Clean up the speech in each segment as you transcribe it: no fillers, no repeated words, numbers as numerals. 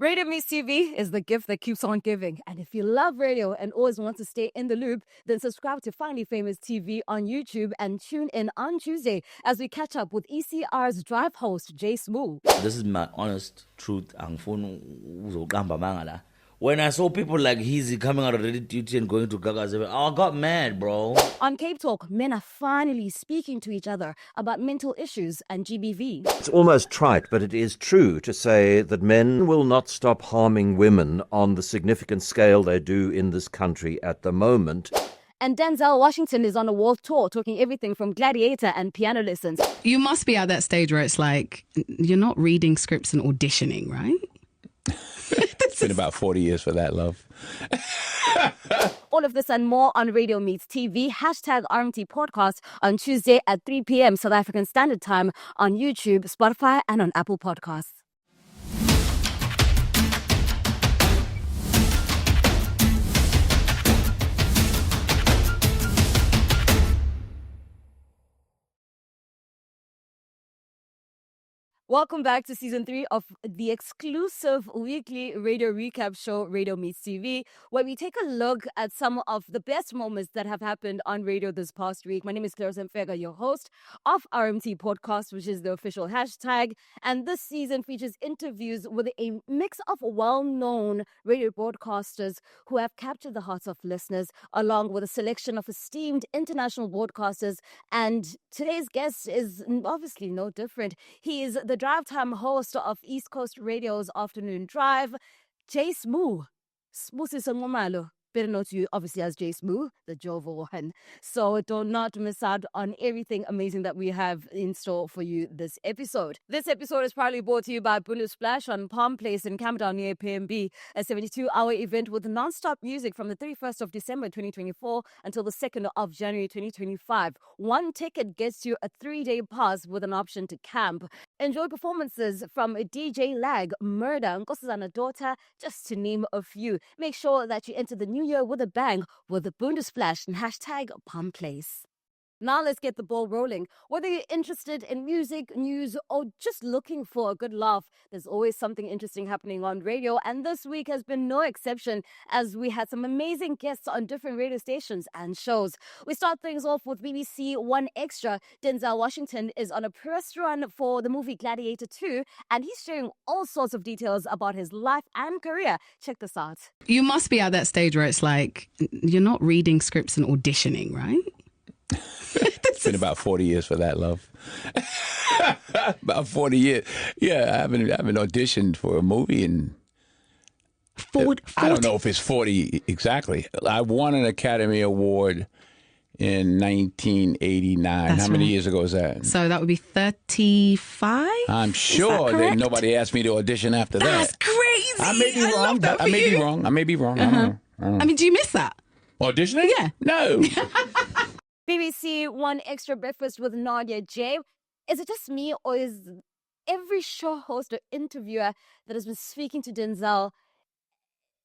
Radio Meets TV is the gift that keeps on giving. And if you love radio and always want to stay in the loop, then subscribe to Finally Famous TV on YouTube and tune in on Tuesday as we catch up with ECR's Drive host, J-SBU. This is my honest truth. When I saw people like Heezy coming out of Ready Duty and going to GAGASI, I got mad, bro. On Cape Talk, men are finally speaking to each other about mental issues and GBV. It's almost trite, but it is true to say that men will not stop harming women on the significant scale they do in this country at the moment. And Denzel Washington is on a world tour talking everything from Gladiator and piano lessons. You must be at that stage where it's like, you're not reading scripts and auditioning, right? It's been about 40 years for that, love. All of this and more on Radio Meets TV, hashtag RMT Podcast on Tuesday at 3 p.m. South African Standard Time on YouTube, Spotify, and on Apple Podcasts. Welcome back to Season 3 of the exclusive weekly radio recap show, Radio Meets TV, where we take a look at some of the best moments that have happened on radio this past week. My name is Clarissa Mfeka, your host of RMT Podcast, which is the official hashtag. And this season features interviews with a mix of well-known radio broadcasters who have captured the hearts of listeners, along with a selection of esteemed international broadcasters. And today's guest is obviously no different. He is the drive time host of East Coast Radio's Afternoon Drive, J-SBU. Better known to you obviously as J-SBU, the Jovo one. So do not miss out on everything amazing that we have in store for you this episode. This episode is proudly brought to you by Splash on Palm Place in Camden near PMB, a 72-hour event with non-stop music from the 31st of December 2024 until the 2nd of January 2025. One ticket gets you a 3-day pass with an option to camp. Enjoy performances from DJ Lag, Murder, Nkosazana Daughter, just to name a few. Make sure that you enter the new year with a bang with the Bundesplash and hashtag Palm Place. Now let's get the ball rolling. Whether you're interested in music, news, or just looking for a good laugh, there's always something interesting happening on radio. And this week has been no exception, as we had some amazing guests on different radio stations and shows. We start things off with BBC One Xtra. Denzel Washington is on a press run for the movie Gladiator 2, and he's sharing all sorts of details about his life and career. Check this out. You must be at that stage where it's like, you're not reading scripts and auditioning, right? It's been about 40 years for that, love. About 40 years. Yeah, I haven't auditioned for a movie in... 40? I don't know if it's 40 exactly. I won an Academy Award in 1989. That's How many right. years ago is that? So that would be 35? I'm sure that nobody asked me to audition after that. That's crazy. I may be wrong. love that for I may you. be wrong. I may be wrong. I don't know. I mean, do you miss that? Auditioning? Yeah. No. BBC One Extra Breakfast with Nadia J. Is it just me, or is every show host or interviewer that has been speaking to Denzel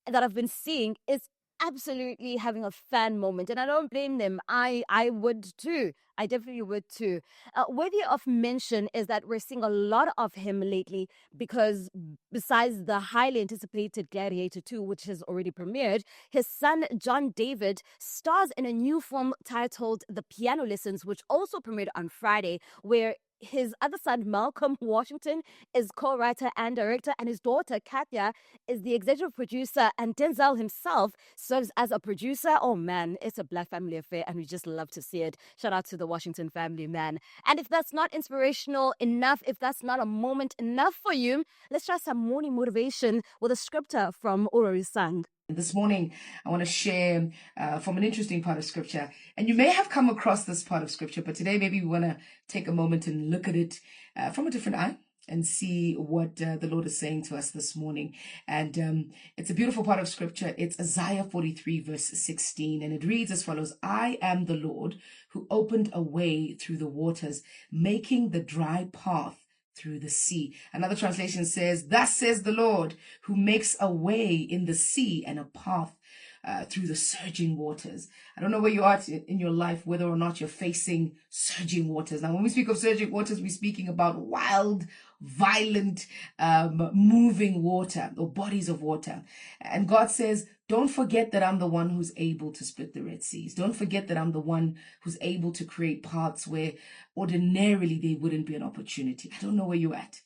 that I've been seeing is absolutely having a fan moment? And I don't blame them. I would too. I definitely would too. Worthy of mention is that we're seeing a lot of him lately because besides the highly anticipated Gladiator 2, which has already premiered, his son John David stars in a new film titled The Piano Lessons, which also premiered on Friday, where his other son, Malcolm Washington, is co-writer and director, and his daughter, Katya, is the executive producer, and Denzel himself serves as a producer. Oh man, it's a black family affair, and we just love to see it. Shout out to the Washington family, man. And if that's not inspirational enough, if that's not a moment enough for you, let's try some morning motivation with a scripture from Urari Sang. This morning, I want to share from an interesting part of scripture. And you may have come across this part of scripture, but today maybe we want to take a moment and look at it from a different eye and see what the Lord is saying to us this morning. And it's a beautiful part of scripture. It's Isaiah 43 verse 16. And it reads as follows: I am the Lord who opened a way through the waters, making the dry path through the sea. Another translation says, thus says the Lord, who makes a way in the sea and a path through the surging waters. I don't know where you are in your life, whether or not you're facing surging waters. Now, when we speak of surging waters, we're speaking about wild violent, moving water or bodies of water. And God says, don't forget that I'm the one who's able to split the Red Seas. Don't forget that I'm the one who's able to create paths where ordinarily there wouldn't be an opportunity. I don't know where you're at.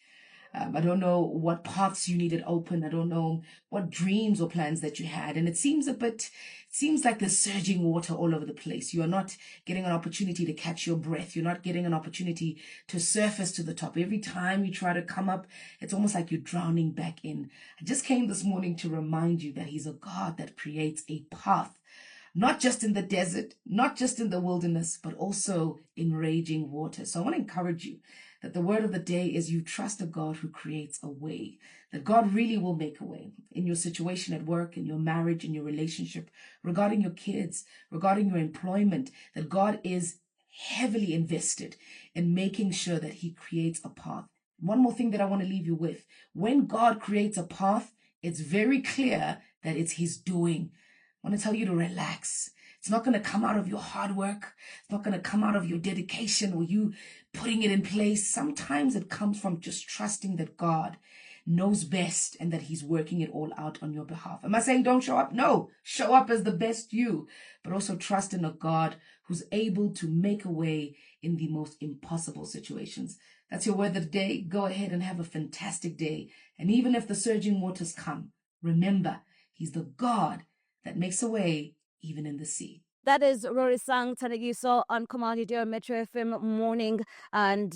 I don't know what paths you needed open. I don't know what dreams or plans that you had. And it seems like there's surging water all over the place. You are not getting an opportunity to catch your breath. You're not getting an opportunity to surface to the top. Every time you try to come up, it's almost like you're drowning back in. I just came this morning to remind you that He's a God that creates a path, not just in the desert, not just in the wilderness, but also in raging water. So I want to encourage you that the word of the day is you trust a God who creates a way, that God really will make a way in your situation at work, in your marriage, in your relationship, regarding your kids, regarding your employment, that God is heavily invested in making sure that He creates a path. One more thing that I want to leave you with. When God creates a path, it's very clear that it's His doing. I want to tell you to relax. It's not going to come out of your hard work. It's not going to come out of your dedication or you putting it in place. Sometimes it comes from just trusting that God knows best and that He's working it all out on your behalf. Am I saying don't show up? No, show up as the best you, but also trust in a God who's able to make a way in the most impossible situations. That's your word of the day. Go ahead and have a fantastic day. And even if the surging waters come, remember, He's the God that makes a way even in the sea. That is Rorisang Tanegiso on Commodity on Metro FM morning, and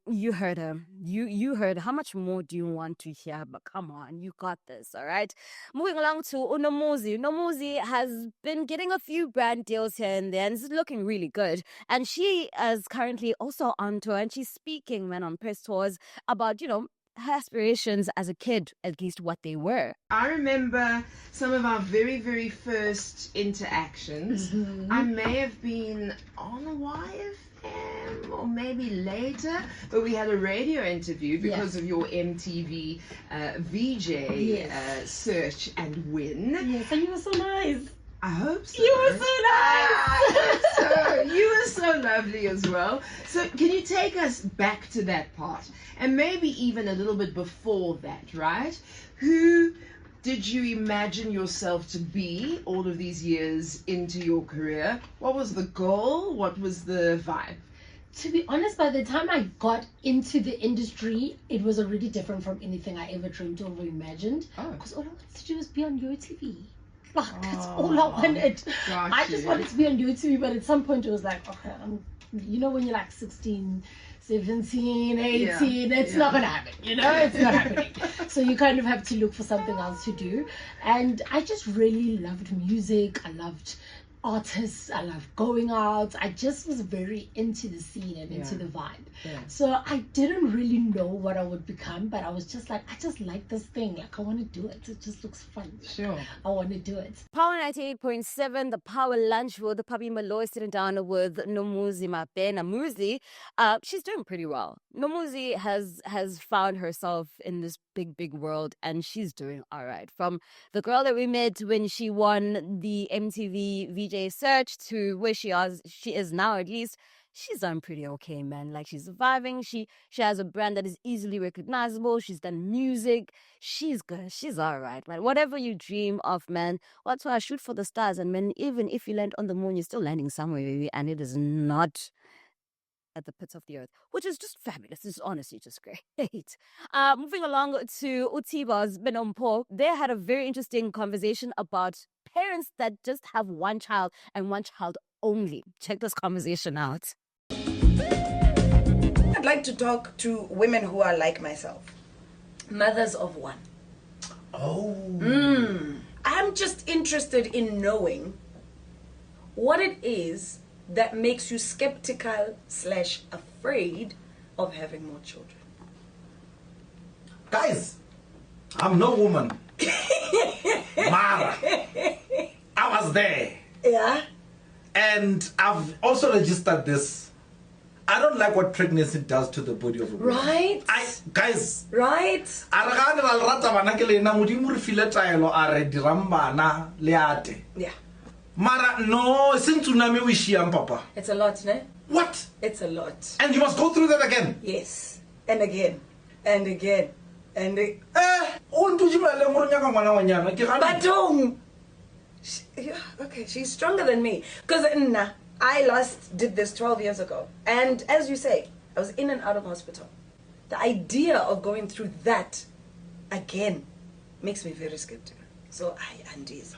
you heard her. You heard. How much more do you want to hear? But come on, you got this. All right. Moving along to Nomuzi. Nomuzi has been getting a few brand deals here and there, and it's looking really good. And she is currently also on tour, and she's speaking, man, on press tours about her aspirations as a kid, at least what they were. I remember some of our very, very first interactions. I may have been on a YFM or maybe later, but we had a radio interview because of your MTV VJ search and win. Yes, and you were so nice. I hope so. You were so nice. I hope so. You were so lovely as well. So can you take us back to that part? And maybe even a little bit before that, right? Who did you imagine yourself to be all of these years into your career? What was the goal? What was the vibe? To be honest, by the time I got into the industry, it was already different from anything I ever dreamed of or imagined. Because all I wanted to do was be on your TV. Like, that's all I wanted. I just wanted to be on YouTube, but at some point it was like, okay, when you're like 16, 17, 18, it's not going to happen, it's not happening. So you kind of have to look for something else to do. And I just really loved music. I loved artists. I loved going out. I just was very into the scene and into the vibe. So I didn't really know what I would become, but I was just like, I just like this thing. Like, I want to do it. It just looks fun. Sure. I want to do it. Power 98.7, the Power Lunch with the Papi Malloy sitting down with Nomuzi Mape. Nomuzi, she's doing pretty well. Nomuzi has found herself in this big world, and she's doing all right. From the girl that we met when she won the MTV VJ search to where she is now, at least, she's done pretty okay, man. Like, she's surviving. She has a brand that is easily recognizable. She's done music. She's good. She's all right, man. Whatever you dream of, man, that's why I shoot for the stars. And man, even if you land on the moon, you're still landing somewhere, baby. And it is not at the pits of the earth, which is just fabulous. It's honestly just great. Moving along to Utiba's Benompo, they had a very interesting conversation about parents that just have one child and one child only. Check this conversation out. I'd like to talk to women who are like myself, mothers of one. I'm just interested in knowing what it is that makes you skeptical / afraid of having more children. Guys, I'm no woman. Mara, I was there. Yeah? And I've also registered this. I don't like what pregnancy does to the body of a woman. Right? Guys. Right? Yeah. Mara, no, since tsunami we shiam, Papa. It's a lot, ne? What? It's a lot. And you must go through that again? Yes. And again. and again. And But okay, she's stronger than me. Because I last did this 12 years ago. And as you say, I was in and out of hospital. The idea of going through that again makes me very skeptical. So I undies.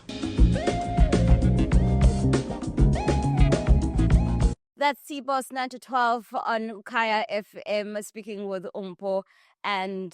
That's C-Boss 9 to 12 on Kaya FM, speaking with Umpo. And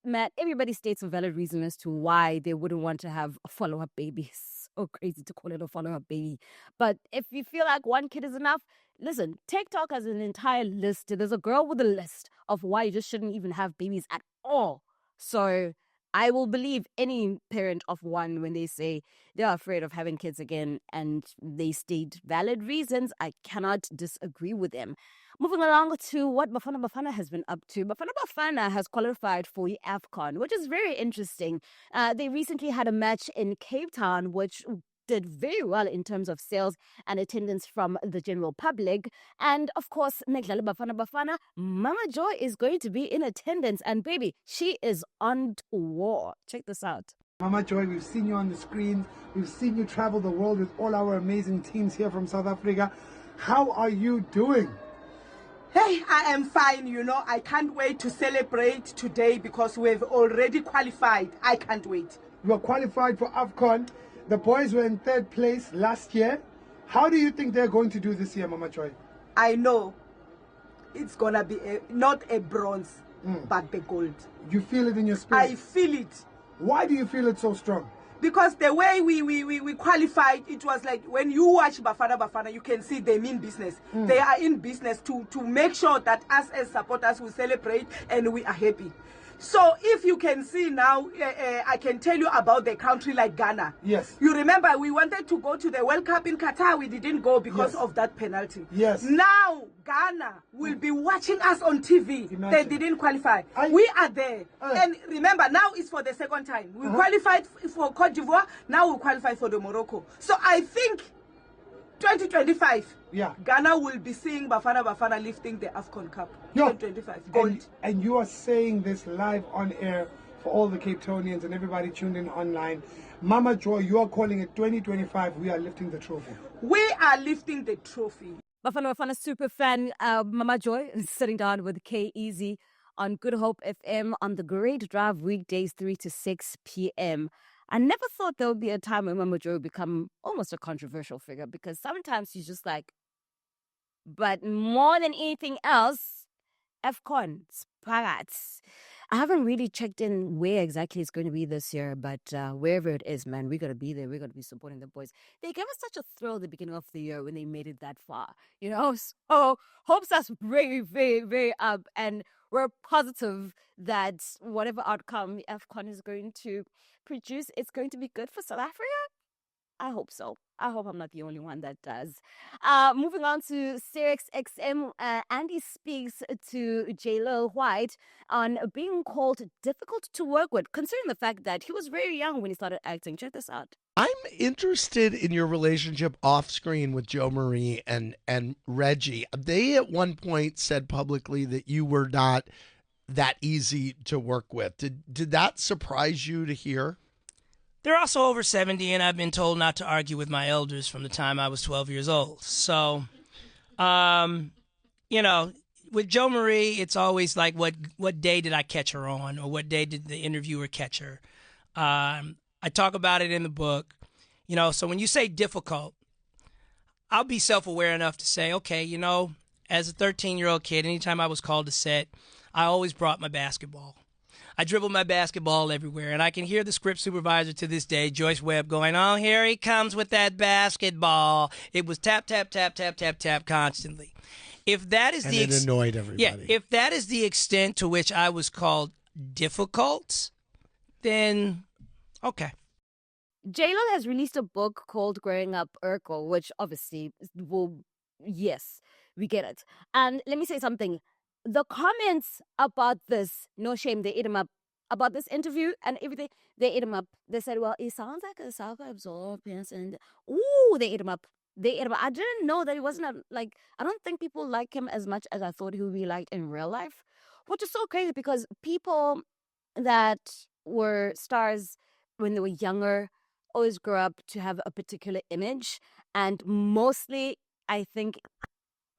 Matt, everybody states a valid reason as to why they wouldn't want to have a follow-up baby. It's so crazy to call it a follow-up baby. But if you feel like one kid is enough, listen, TikTok has an entire list. There's a girl with a list of why you just shouldn't even have babies at all. So I will believe any parent of one when they say they're afraid of having kids again and they state valid reasons. I cannot disagree with them. Moving along to what Bafana Bafana has been up to. Bafana Bafana has qualified for the AFCON, which is very interesting. They recently had a match in Cape Town, which did very well in terms of sales and attendance from the general public. And of course, Meglala Bafana Bafana, Mama Joy is going to be in attendance. And baby, she is on tour. Check this out. Mama Joy, we've seen you on the screen. We've seen you travel the world with all our amazing teams here from South Africa. How are you doing? Hey, I am fine, you know. I can't wait to celebrate today because we've already qualified. I can't wait. You are qualified for AFCON. The boys were in third place last year. How do you think they're going to do this year, Mama Joy? I know it's going to be not a bronze, but the gold. You feel it in your spirit? I feel it. Why do you feel it so strong? Because the way we qualified, it was like when you watch Bafana, you can see they mean business. They are in business to make sure that us as supporters will celebrate and we are happy. So if you can see now, I can tell you about the country like Ghana. Yes. You remember we wanted to go to the World Cup in Qatar. We didn't go because of that penalty. Yes. Now Ghana will be watching us on TV. Imagine. They didn't qualify. We are there. And remember, now it's for the second time. We qualified for Cote d'Ivoire. Now we qualify for the Morocco. So I think 2025, Ghana will be seeing Bafana lifting the AFCON Cup. 2025, gold. And you are saying this live on air for all the Cape Townians and everybody tuned in online. Mama Joy, you are calling it 2025. We are lifting the trophy. We are lifting the trophy. Bafana Bafana super fan Mama Joy is sitting down with K-Easy on Good Hope FM on the Great Drive weekdays 3 to 6 p.m. I never thought there would be a time when Mama Joy would become almost a controversial figure because sometimes she's just like, but more than anything else, AFCON, Spirats. I haven't really checked in where exactly it's going to be this year, but wherever it is, man, we're going to be there. We're going to be supporting the boys. They gave us such a thrill at the beginning of the year when they made it that far, you know? So hopes us very, very, very up. And we're positive that whatever outcome AFCON is going to produce, it's going to be good for South Africa. I hope so. I hope I'm not the only one that does. Moving on to SIRIUSXM, Andy speaks to J-Lo White on being called difficult to work with, considering the fact that he was very young when he started acting. Check this out. I'm interested in your relationship off screen with Jo Marie and Reggie. They at one point said publicly that you were not that easy to work with. Did that surprise you to hear? They're also over 70, and I've been told not to argue with my elders from the time I was 12 years old. So, you know, with Jo Marie, it's always like, what day did I catch her on, or what day did the interviewer catch her? I talk about it in the book. You know, so when you say difficult, I'll be self-aware enough to say, okay, you know, as a 13-year-old kid, anytime I was called to set, I always brought my basketball. I dribbled my basketball everywhere, and I can hear the script supervisor to this day, Joyce Webb, going, oh, here he comes with that basketball. It was tap, tap, tap, tap, tap, tap constantly. If that is it annoyed everybody. Yeah, if that is the extent to which I was called difficult, then okay. J-Lo has released a book called Growing Up Urkel, which obviously yes, we get it. And let me say something. The comments about this, no shame, they ate him up, about this interview and everything, they ate him up. They said, well, it sounds like a self-absorbed person. Ooh, they ate him up. They ate him up. I didn't know that he wasn't like, I don't think people like him as much as I thought he would be liked in real life. which is so crazy because people that were stars when they were younger always grew up to have a particular image, and mostly I think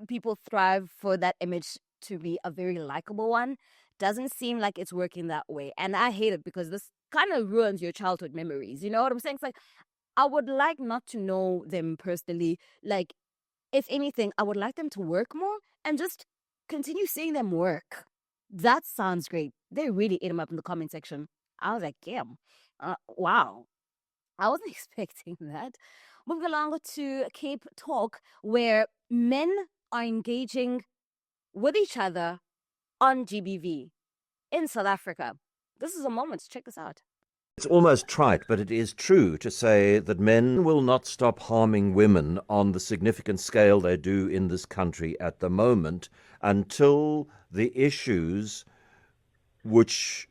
people thrive for that image to be a very likable one. Doesn't seem like it's working that way, and I hate it because this kind of ruins your childhood memories. You know what I'm saying? It's like I would like not to know them personally. Like, if anything, I would like them to work more and just continue seeing them work. That sounds great. They really ate them up in the comment section. I was like, damn, wow. I wasn't expecting that. Moving along to Cape Talk, where men are engaging with each other on GBV in South Africa. This is a moment. Check this out. It's almost trite, but it is true to say that men will not stop harming women on the significant scale they do in this country at the moment until the issues which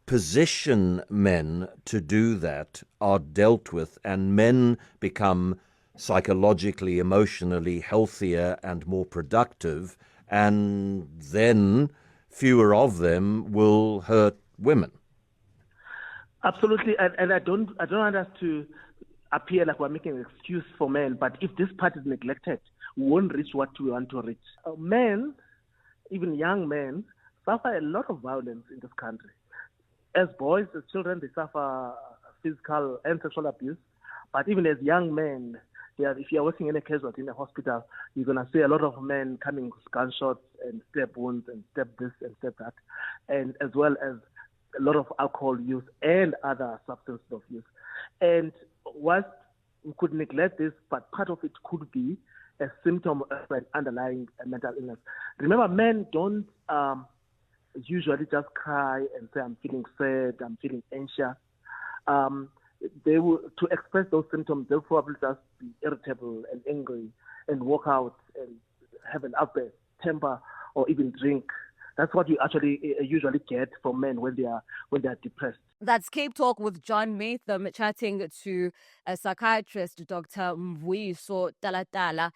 position men to do that are dealt with and men become psychologically, emotionally healthier and more productive, and then fewer of them will hurt women. Absolutely, and I don't want us to appear like we're making an excuse for men, but if this part is neglected, we won't reach what we want to reach. Men, even young men, suffer a lot of violence in this country. As boys, as children, they suffer physical and sexual abuse, but even as young men, if you're working in a casualty in a hospital, you're going to see a lot of men coming with gunshots and stab wounds and stab this and stab that, and as well as a lot of alcohol use and other substance abuse. And whilst we could neglect this, but part of it could be a symptom of an underlying mental illness. Remember, men don't usually just cry and say, I'm feeling sad, I'm feeling anxious. They will, to express those symptoms, they'll probably just be irritable and angry and walk out and have an outburst, temper, or even drink. That's what you actually usually get from men when they are depressed. That's Cape Talk with John Matham chatting to a psychiatrist, Dr. Mvuyiso Talatala,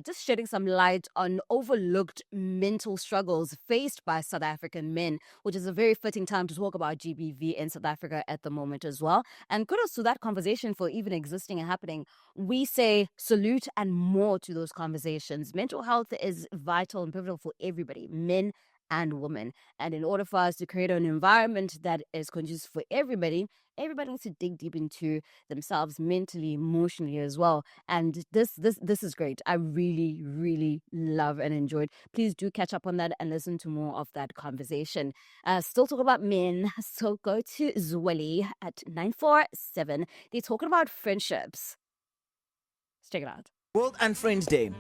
just shedding some light on overlooked mental struggles faced by South African men, which is a very fitting time to talk about GBV in South Africa at the moment as well. And kudos to that conversation for even existing and happening. We say salute and more to those conversations. Mental health is vital and pivotal for everybody, men and women. And in order for us to create an environment that is conducive for everybody needs to dig deep into themselves mentally, emotionally as well. And this is great. I really, really love and enjoyed. Please do catch up on that and listen to more of that conversation. Still talking about men, so go to Zweli at 947. They're talking about friendships. Let's check it out. World Unfriend Day.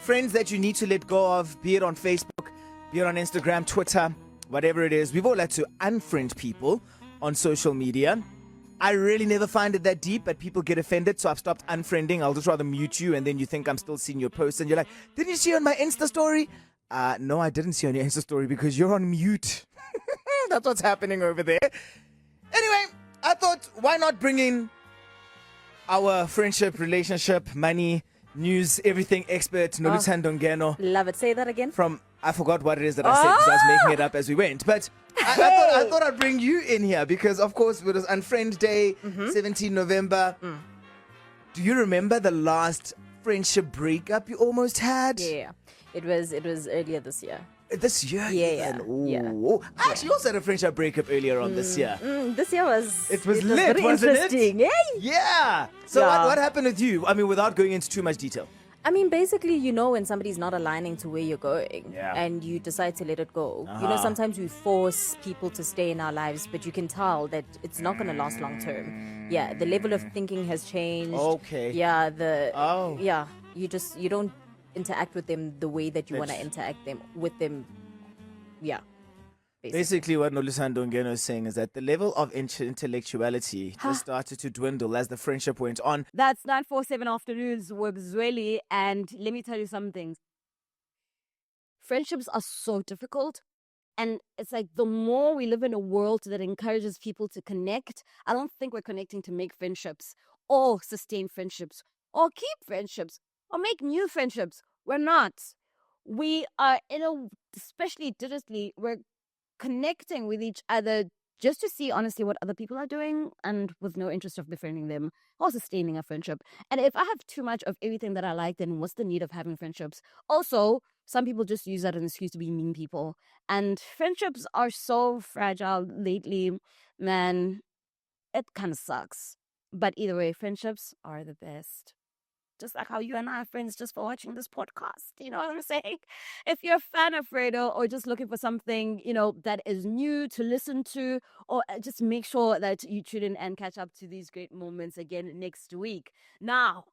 Friends that you need to let go of, be it on Facebook, be it on Instagram, Twitter, whatever it is. We've all had to unfriend people on social media. I really never find it that deep, but people get offended, so I've stopped unfriending. I'll just rather mute you, and then you think I'm still seeing your posts, and you're like, didn't you see on my Insta story? No, I didn't see on your Insta story because you're on mute. That's what's happening over there. Anyway, I thought, why not bring in our friendship, relationship, money, news, everything expert, Noluthando Ngeno. Love it. Say that again. I forgot what it is that I said because I was making it up as we went. But I thought I'd bring you in here because, of course, it was Unfriend Day, 17 November. Do you remember the last friendship breakup you almost had? Yeah, it was earlier this year. This year? Yeah. I actually also had a friendship breakup earlier on this year. This year was... It was lit, very wasn't interesting. it? Yeah. So what happened with you? I mean, without going into too much detail. I mean, basically, you know when somebody's not aligning to where you're going and you decide to let it go. You know, sometimes we force people to stay in our lives, but you can tell that it's not going to last long term. Yeah, the level of thinking has changed. Okay. Yeah, yeah, you don't interact with them the way that you want to interact with them. Yeah. Basically, what Noluthando Ngeno is saying is that the level of intellectuality has started to dwindle as the friendship went on. That's 947 Afternoons with Zweli, and let me tell you something. Friendships are so difficult, and it's like the more we live in a world that encourages people to connect, I don't think we're connecting to make friendships or sustain friendships or keep friendships or make new friendships. We're not. We are especially digitally, we're connecting with each other just to see honestly what other people are doing and with no interest of befriending them or sustaining a friendship. And if I have too much of everything that I like, then what's the need of having friendships? Also, some people just use that as an excuse to be mean people. And friendships are so fragile lately, man. It kind of sucks. But either way, friendships are the best. Just like how you and I are friends just for watching this podcast. You know what I'm saying? If you're a fan of Fredo or just looking for something, that is new to listen to, or just make sure that you tune in and catch up to these great moments again next week. Now,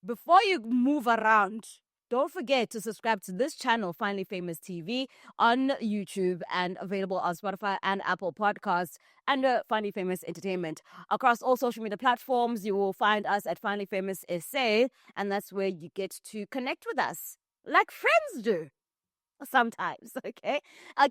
before you move around, don't forget to subscribe to this channel, Finally Famous TV, on YouTube and available on Spotify and Apple Podcasts under Finally Famous Entertainment. Across all social media platforms, you will find us at Finally Famous SA, and that's where you get to connect with us like friends do. Sometimes, okay?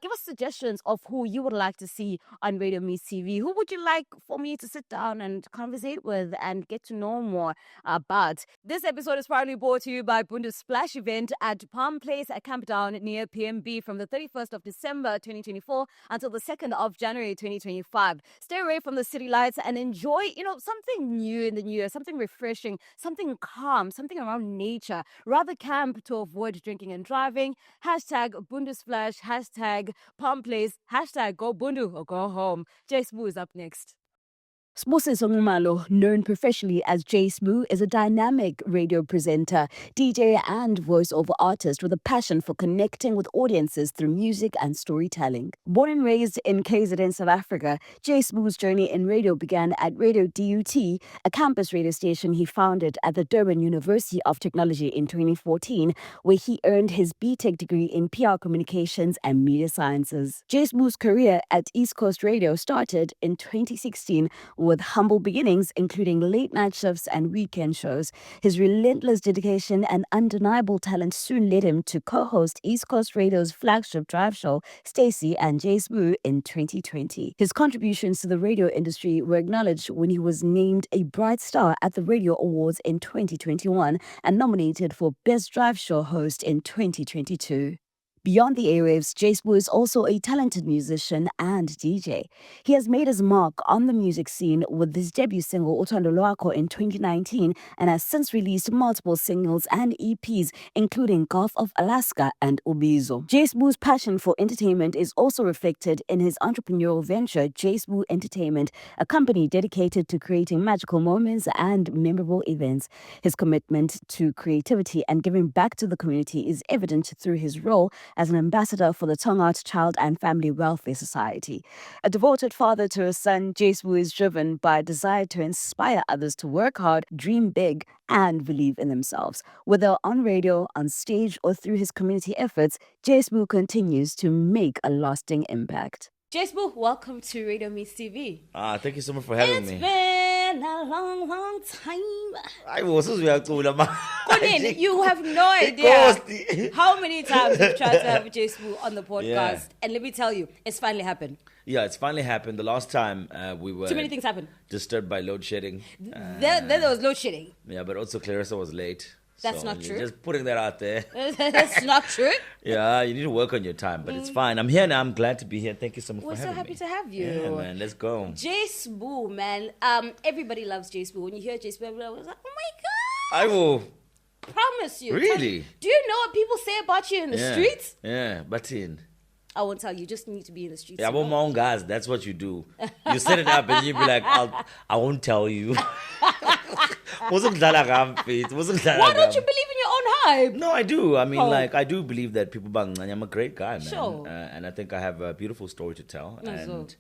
Give us suggestions of who you would like to see on Radio Meets TV. Who would you like for me to sit down and conversate with and get to know more about? This episode is proudly brought to you by Bundes Splash event at Palm Place at Camptown near PMB from the 31st of December 2024 until the 2nd of January 2025. Stay away from the city lights and enjoy, something new in the new year, something refreshing, something calm, something around nature. Rather camp to avoid drinking and driving. #Bundesflash, #PalmPlace, #GoBundu or go home. J-SBU is up next. Sbusiso Ngumalo, known professionally as J-SBU, is a dynamic radio presenter, DJ and voiceover artist with a passion for connecting with audiences through music and storytelling. Born and raised in KZN, South Africa, J-SBU's journey in radio began at Radio DUT, a campus radio station he founded at the Durban University of Technology in 2014, where he earned his BTech degree in PR Communications and Media Sciences. J-SBU's career at East Coast Radio started in 2016 with humble beginnings, including late-night shifts and weekend shows. His relentless dedication and undeniable talent soon led him to co-host East Coast Radio's flagship drive show, Stacey and J-SBU, in 2020. His contributions to the radio industry were acknowledged when he was named a Bright Star at the Radio Awards in 2021 and nominated for Best Drive Show Host in 2022. Beyond the airwaves, J-SBU is also a talented musician and DJ. He has made his mark on the music scene with his debut single Uthando Lwakho in 2019 and has since released multiple singles and EPs, including Gulf of Alaska and Ubizo. J-SBU's passion for entertainment is also reflected in his entrepreneurial venture, J-SBU Entertainment, a company dedicated to creating magical moments and memorable events. His commitment to creativity and giving back to the community is evident through his role as an ambassador for the Tongaat Child and Family Welfare Society. A devoted father to a son, J-SBU is driven by a desire to inspire others to work hard, dream big, and believe in themselves. Whether on radio, on stage, or through his community efforts, J-SBU continues to make a lasting impact. J-SBU, welcome to Radio Meets TV. Thank you so much for having me. It's been a long, long time. Colin, you have no idea how many times we've tried to have J-SBU on the podcast. Yeah. And let me tell you, it's finally happened. Yeah, it's finally happened. The last time we were... Too many things happened. Disturbed by load shedding. Then there was load shedding. Yeah, but also Clarissa was late. That's not true. Just putting that out there. That's not true. Yeah, you need to work on your time, but it's fine. I'm here now. I'm glad to be here. Thank you so much for having me. We're so happy to have you. Yeah, man. Let's go. J-SBU, man. Everybody loves J-SBU. When you hear J-SBU, everyone's like, oh my God. I will... Promise you. Really? Do you know what people say about you in the streets? Yeah, but in... I won't tell you. You just need to be in the streets. Yeah, I want my own guys. That's what you do. You set it up and you be like, I won't tell you. Why don't you believe in your own hype? No, I do. I mean, I do believe that people bang. I'm a great guy, man. Sure. And I think I have a beautiful story to tell. And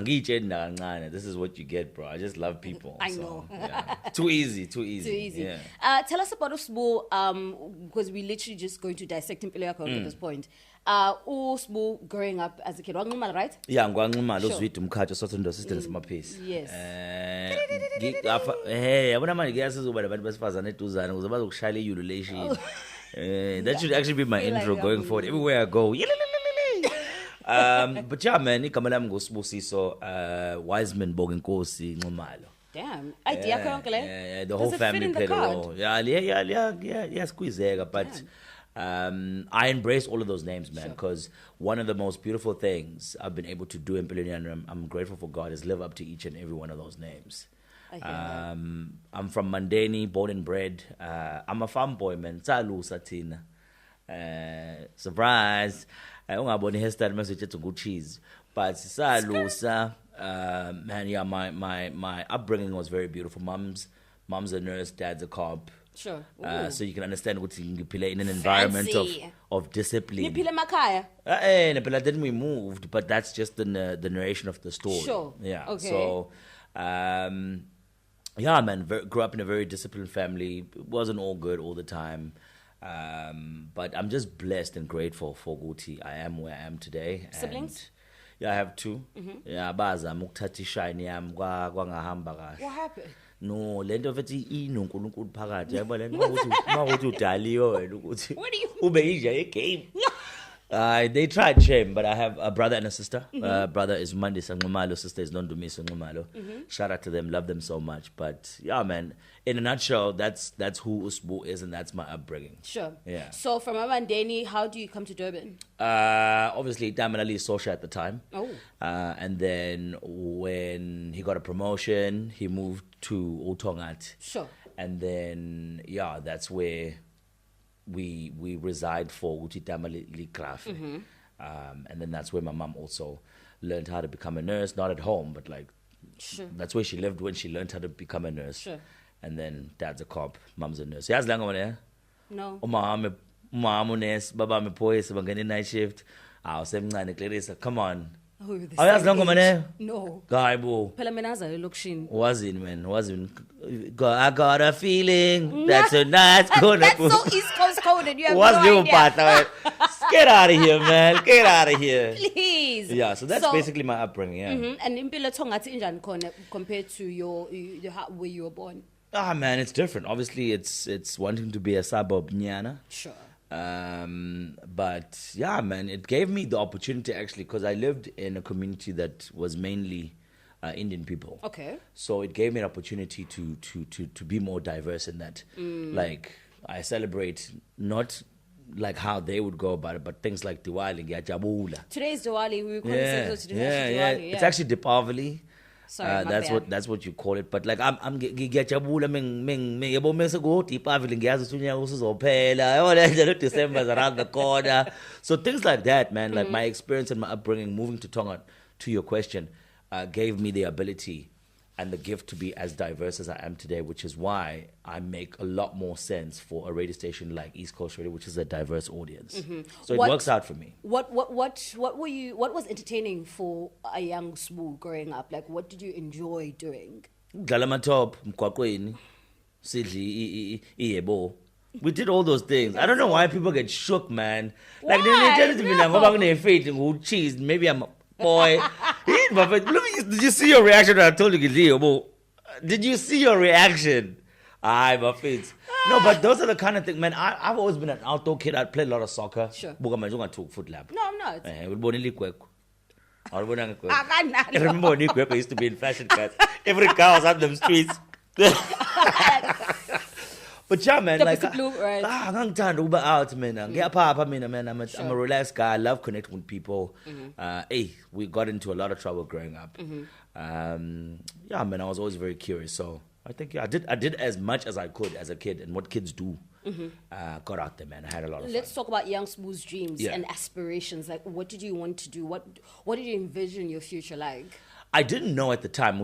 this is what you get, bro. I just love people. I know. Yeah. Too easy. Too easy. Yeah. Tell us about SIRIUSXM, because we're literally just going to dissect him at this point. SIRIUSXM growing up as a kid, right? Yeah, I'm going to Mkhacho Sotondo assistant my piece. Yes. Hey, I want to guess about the best person to Zan was about Shally ululation. That should actually be my intro going forward. Everywhere I go. But yeah, man, ikamalami ngosibusiso Wiseman Bogenkosi Ngumalo. Damn, idea yeah, the whole family played a role. Yeah, squeezega, but I embrace all of those names, man, because one of the most beautiful things I've been able to do in Pilonian, and I'm grateful for God, is live up to each and every one of those names. I'm from Mandeni, born and bred. I'm a farm boy, man. Salu Satina. Surprise. I don't have any hairstyle message to good cheese. But Salu, man, yeah, my upbringing was very beautiful. Mom's a nurse, dad's a cop. Sure. So you can understand what you play in an environment of discipline. Then we moved, but that's just the narration of the story. Sure. Yeah. Okay. So, yeah, man, grew up in a very disciplined family. It wasn't all good all the time. But I'm just blessed and grateful for Guti. I am where I am today. Siblings? Yeah, I have two. Mhm. Yeah, baza mukuthatha ishine yami kwangahamba kahle. What happened? No, lento fethi inonkulunkulu phakathi yabo lento mawuthi udaliwe wena ukuthi ube inja game. They tried shame, but I have a brother and a sister. Brother is Mandi Sanglumalo, sister is Nondumi Sanglumalo. Shout out to them, love them so much. But yeah, man, in a nutshell, that's who Usbu is, and that's my upbringing. Sure. Yeah. So from Amandeni, how do you come to Durban? Obviously, Damanali is social at the time. Oh. And then when he got a promotion, he moved to Utongat. Sure. And then, yeah, that's where we reside for Utitama Likraf. And then that's where my mom also learned how to become a nurse, not at home, but like that's where she lived when she learned how to become a nurse. Sure. And then dad's a cop, mom's a nurse. Yes, lang there. No. Mom nurse, baba me police, bangani night shift. I was saying, Clarissa, come on. Oh, yes, lang there. No. Guy, boo. Phela mina azayilokishini. Wasn't, man. Wasn't. I got a feeling that's a nice corner. That's so East Coast coded. You have What's no your idea. partner? Get out of here, man. Get out of here. Please. Yeah, so that's basically my upbringing, yeah. And impilo thongathi injani khona compared to your where you were born? Ah, man, it's different. Obviously, it's wanting to be a suburb nyana. Sure. But yeah, man, it gave me the opportunity actually, because I lived in a community that was mainly Indian people. Okay. So it gave me an opportunity to be more diverse in that. Like, I celebrate not like how they would go about it, but things like Diwali, Jabula. Today's Diwali. We call Yeah. it Diwali. It's actually Deepavali. Sorry, my that's bad. that's what you call it. But like I'm ngiyajabula yabo mase go Deepavali ngiyazi unyaka usizophela. Yabo December's around the corner. So things like that, man. Like my experience and my upbringing, moving to Tonga, to your question, gave me the ability and the gift to be as diverse as I am today, which is why I make a lot more sense for a radio station like East Coast Radio, which is a diverse audience. So it works out for me. What was entertaining for a young Sbu growing up? Like, what did you enjoy doing? Dlala matop, mkwakweni, sidli iyebo. We did all those things. I don't know why people get shook, man. Like they tell me like ngoba kunefate cheese, maybe I'm a boy. Did you see your reaction when I told you Gilio? Did you see your reaction? My face. No, but those are the kind of things, man. I've always been an outdoor kid. I played a lot of soccer. Sure. Buka foot lab. No, I'm not. I remember when Nikweko used to be in fashion class. Every guy was on them streets. But yeah, man, like I'm trying to Uber out, man. Man. I'm a relaxed guy. I love connecting with people. Hey, we got into a lot of trouble growing up. Yeah, man, I was always very curious. So I think I did as much as I could as a kid, and what kids do. Got out there, man. I had a lot of fun. Let's talk about young Sbu's dreams and aspirations. Like, what did you want to do? What did you envision your future like? I didn't know at the time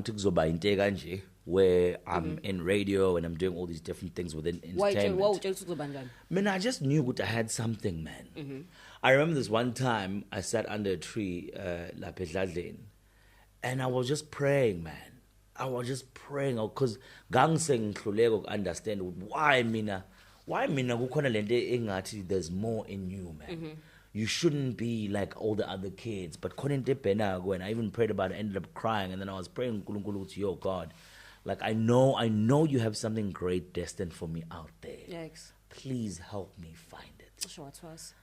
where I'm in radio and I'm doing all these different things within entertainment. Man, I just knew that I had something, man. I remember this one time I sat under a tree, and I was just praying, man. I was just praying because gangseng hluleko understand why mina kukhona lento engathi there's more in you, man. You shouldn't be like all the other kids. But when I even prayed about it, I ended up crying, and then I was praying to yo God, like I know you have something great destined for me out there. Yikes. Please help me find it. Sure, it was.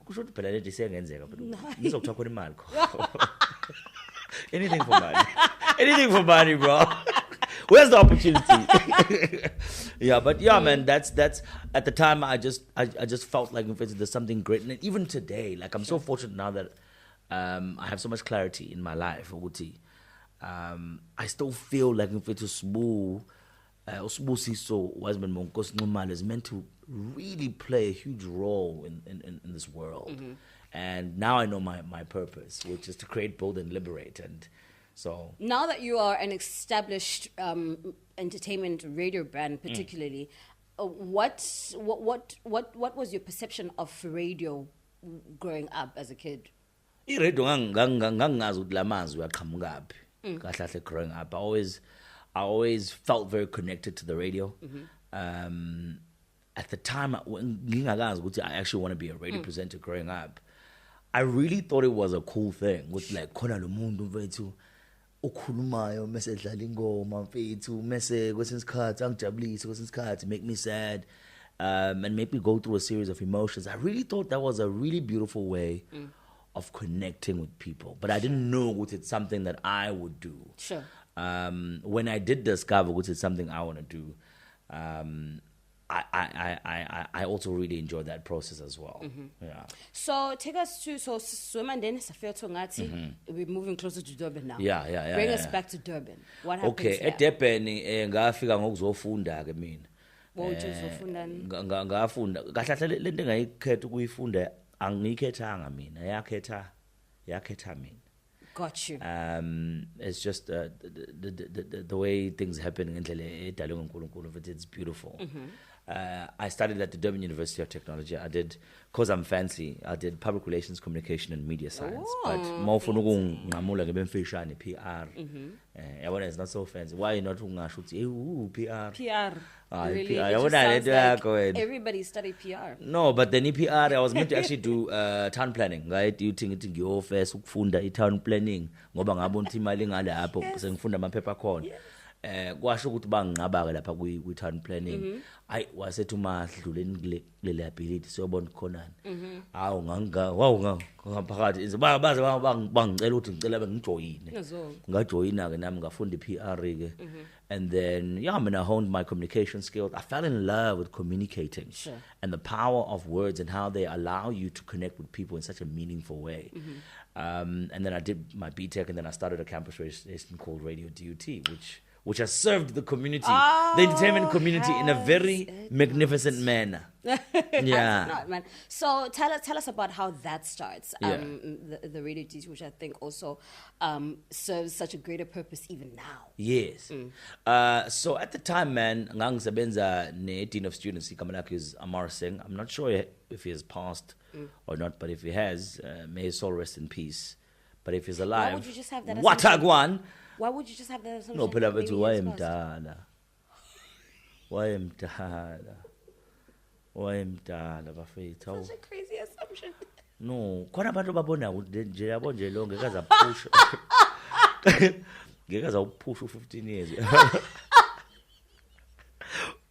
Kusho phela lento isengenzeka but ngizokuthola khona imali. Anything for money. Anything for money, bro. Where's the opportunity? Yeah, but yeah, man, that's at the time I just felt like there's something great. And even today, like I'm so fortunate now that I have so much clarity in my life, I still feel like if it's small is meant to really play a huge role in this world. Mhm. And now I know my purpose, which is to create, build, and liberate. And so Now that you are an established entertainment radio brand, particularly, what was your perception of radio growing up as a kid? i-radio ngangazi ukuthi la mazwi aqhamukaphi kahle kahle growing up. I always felt very connected to the radio. At the time, I actually want to be a radio presenter growing up. I really thought it was a cool thing. With like, khona lo muntu mfethu okhulumayo mase edlala ingoma mfethu mase kwesinye isikhathi angijabulise kwesinye isikhathi make me sad, and make me go through a series of emotions. I really thought that was a really beautiful way of connecting with people, but I didn't know what it's something that I would do. Sure. When I did discover which is something I want to do, I also really enjoyed that process as well. Yeah. So take us to Swim and then Ngati. We're moving closer to Durban now. Yeah. Bring us back to Durban. What happens Okay, there? at Durban ngafika ngokuzofunda ke mina. What would you uzofunda? Ngafunda. Kahle le nto engayikhetha ukuyifunda angiyikhethanga mina, yakhetha mina. Got you. It's just the way things happen ngendlela edalwe nguNkulunkulu, but it's beautiful. I studied at the Durban University of Technology. I did, because I'm fancy, I did public relations, communication, and media science. But mawufuna ukunqamula ke bemfishane PR. Yabona it's not so fancy. Why not ungasho uthi PR? PR. Really? PR. It just Yabona sounds lento like yakho wena. everybody studied PR. No, but then PR, I was meant to actually do town planning, right? You think it's ngiyo first ukufunda town planning ngoba ngabona ukuthi imali ngalapho sengifunda amaphepha khona. Kwasho ukuthi bangingaba lapha kwi town planning. I wasethu madluleni le liability siyobona khonani. Hawu ngaphakathi baze bangicela ukuthi ngicela bengijoyine. Ngajoyina ke nami ngafunda PR ke. And then I honed my communication skills. I fell in love with communicating and the power of words and how they allow you to connect with people in such a meaningful way. And then I did my BTech, and then I started a campus radio station called Radio DUT, which has served the community, the entertainment community, in a very magnificent manner. Yeah. Not, man. So tell us about how that starts. The radio teach, which I think also serves such a greater purpose even now. Yes. So at the time, man, ngangisebenza ne-dean of students. Ikamalaki is AMAR SINGH. I'm not sure if he has passed or not, but if he has, may his soul rest in peace. But if he's alive, why would you just have that? Watagwan. Why would you just have that assumption? No, but that maybe why he am has passed? Why am bafethu? Such a crazy assumption. No, khona abantu babona ukuthi nje yabo nje lo ngeke azaphusha. Ngeke azawuphusha 15 years.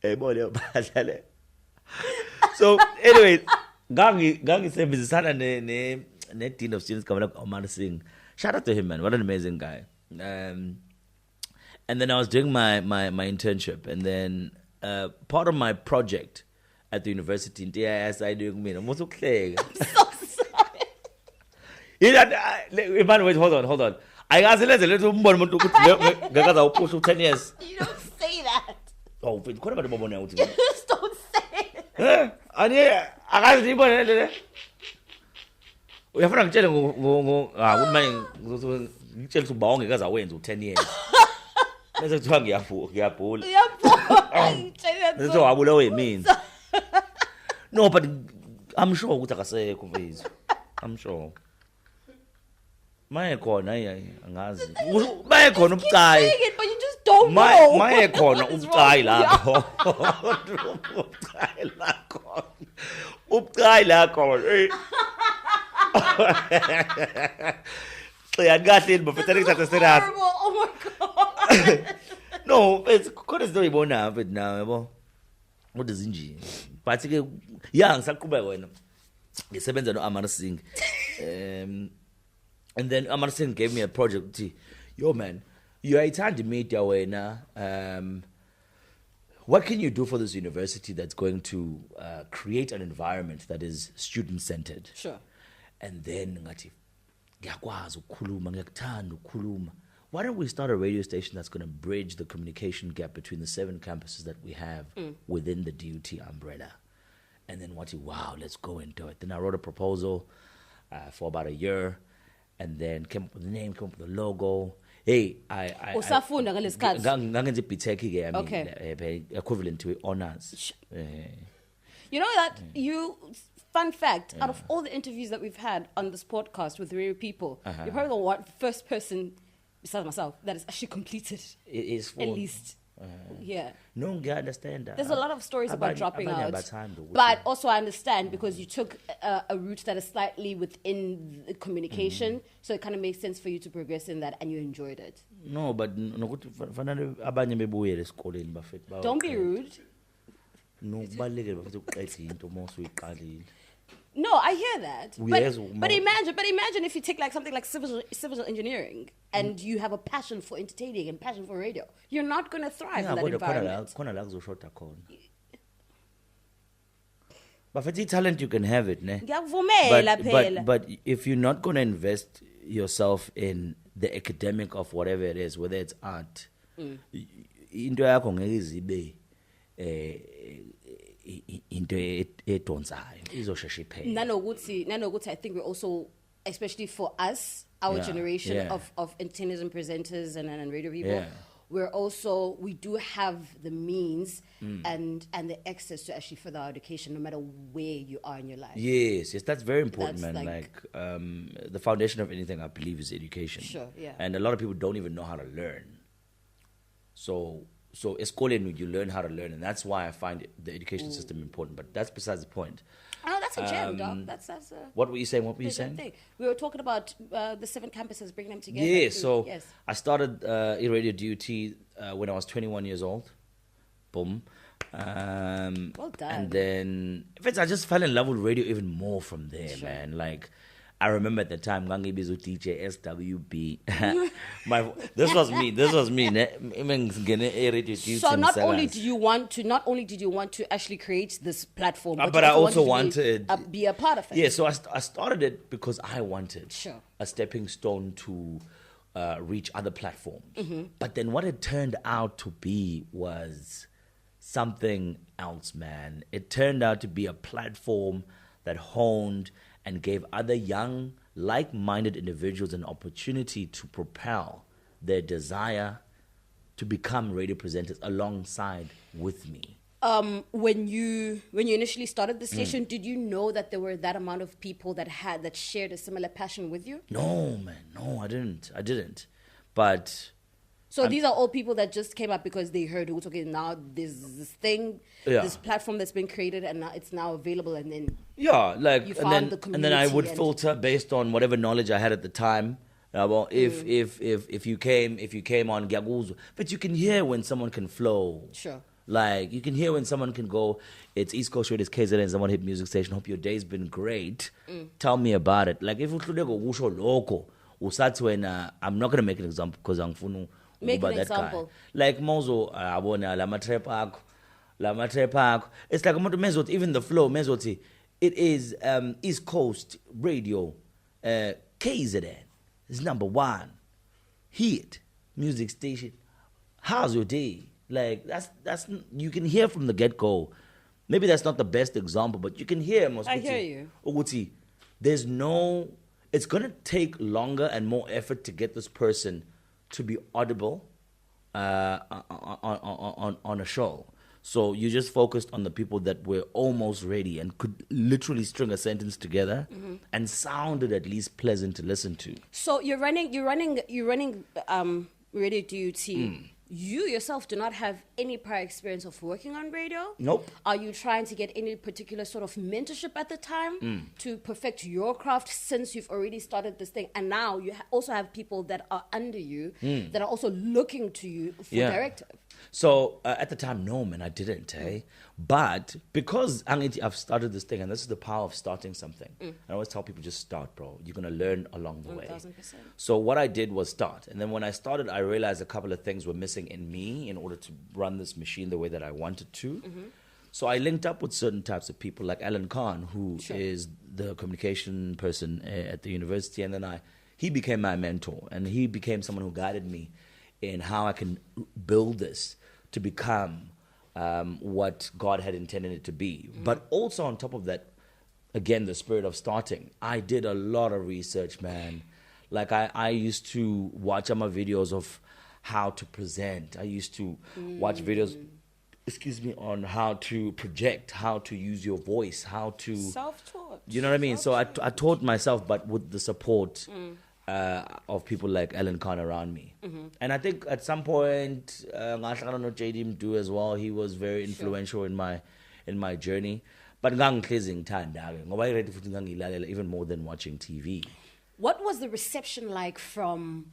Ebona badlale. So anyway, ngangisebenzisana ne dean of students coming up, AMAR SINGH. Shout out to him, man. What an amazing guy. And then I was doing my internship, and then part of my project at the university in TIS I doing me. I'm so sorry. Wait, hold on. I asked a little more to 10 years. You don't say that. Oh, what about the moment now? You just don't say it. Uyafuna ngitshele ukuthi ngitshela ukuthi uba ongeke azawenza u10 years. Bese kuthiwa ngiyabhula. Bese wabula wemini. No, but I'm sure ukuthi akasekho mfethu. I'm sure. Maye khona angazi. Maye khona ubucayi. Saying it, but you just don't know. Maye khona ubucayi lapho. Ubucayi lakho. Oh my God. No, it's khona izinto oyibona mfethu nawe yabo. What is inji? But ke ngisaqhubeka wena. Ngisebenza no AMAR SINGH. And then Amarsin gave me a project. Yo, man, you're a time to meet your way now. What can you do for this university that's going to create an environment that is student-centered? Sure. And then, ngiyakwazi ukukhuluma, ngiyakuthanda ukukhuluma. Why don't we start a radio station that's going to bridge the communication gap between the 7 campuses that we have within the DUT umbrella? And then wow, let's go and do it. Then I wrote a proposal for about a year, and then came up with the name, came up with the logo. Hey, Usafunda ngalesi sikhathi? Ngangenza BTech ke, I mean, Okay. equivalent to honors. You know that fun fact, out of all the interviews that we've had on this podcast with radio people, you're probably the first person besides myself that has actually completed It is at least. Yeah. No, I understand that. There's a lot of stories about dropping out. Time, but also I understand because you took a route that is slightly within the communication, so it kind of makes sense for you to progress in that and you enjoyed it. No, but fanele abanye bebuyele esikoleni bafethu. Don't be rude. No, kubalekile bafethu uqedile into mose uyiqalile. No, I hear that. Yes, but imagine if you take like something like civil engineering and you have a passion for entertaining and passion for radio. You're not going to thrive in that environment. Khona la kuzoshota khona. Bafethu talent you can have it, ne? Ngiyakuvumela phela. But if you're not going to invest yourself in the academic of whatever it is, whether it's art, into yakho ngeke izibe into edonsayo izosheshe iphela. Nanoguthi I think we're also, especially for us, our generation of entertainers and presenters and radio people, we do have the means and the access to actually further our education no matter where you are in your life. Yes, that's very important, That's man. like The foundation of anything I believe is education. Sure, yeah. And a lot of people don't even know how to learn. So eskoleni you learn how to learn, and that's why I find the education system important. But that's besides the point. Oh, that's a gem, dog. That's What were you saying? What were you saying? thing. We were talking about the 7 campuses, bringing them together. Yeah, so yes. I started Radio DUT when I was 21 years old. Boom. Well done. And then, I just fell in love with radio even more from there, man. Like, I remember at the time, Gangibizu DJ SWB. This was me. So not only did you want to actually create this platform, but I also wanted to be a part of it. Yeah, so I started it because I wanted Sure. a stepping stone to reach other platforms. Mm-hmm. But then what it turned out to be was something else, man. It turned out to be a platform that honed and gave other young, like-minded individuals an opportunity to propel their desire to become radio presenters alongside with me. When you initially started the station, did you know that there were that amount of people that shared a similar passion with you? No, man. No, I didn't. But so these are all people that just came up because they heard, okay, now there's this thing, this platform that's been created, and now it's now available, and then you found the community, and then I would filter based on whatever knowledge I had at the time. Well, if you came on Gyaguzo, but you can hear when someone can flow. Sure. Like you can hear when someone can go. It's East Coast Radio, it's KZN, someone hit music station. Hope your day's been great. Tell me about it. Like if you look loco, I'm not gonna make an example because I'm funu. Make an example. Guy. Like Mozo, abona lama trap akho. It's like mezot, even the flow mezoti. It is East Coast Radio, KZN is #1 hit music station. How's your day? Like that's you can hear from the get go. Maybe that's not the best example, but you can hear most. I hear you. Uguti, there's no. It's gonna take longer and more effort to get this person to be audible on a show. So you just focused on the people that were almost ready and could literally string a sentence together and sounded at least pleasant to listen to. So you're running Radio DUT. You yourself do not have any prior experience of working on radio? Nope. Are you trying to get any particular sort of mentorship at the time to perfect your craft since you've already started this thing? And now you also have people that are under you that are also looking to you for directive. So at the time, no, man, I didn't. But because I've started this thing, and this is the power of starting something. I always tell people, just start, bro. You're gonna learn along the way. 1000%. So what I did was start, and then when I started, I realized a couple of things were missing in me in order to run this machine the way that I wanted to. So I linked up with certain types of people, like Alan Khan, who is the communication person at the university, and then he became my mentor, and he became someone who guided me in how I can build this to become what God had intended it to be. But also on top of that, again, the spirit of starting, I did a lot of research, man. Like I used to watch my videos of how to present. I used to watch videos, on how to project, how to use your voice, how to... Self-taught. You know what I mean? So I taught myself, but with the support of people like Alan Khan around me. And I think at some point, I don't know, JD Mdu as well, he was very influential in my journey. But even more than watching TV. What was the reception like from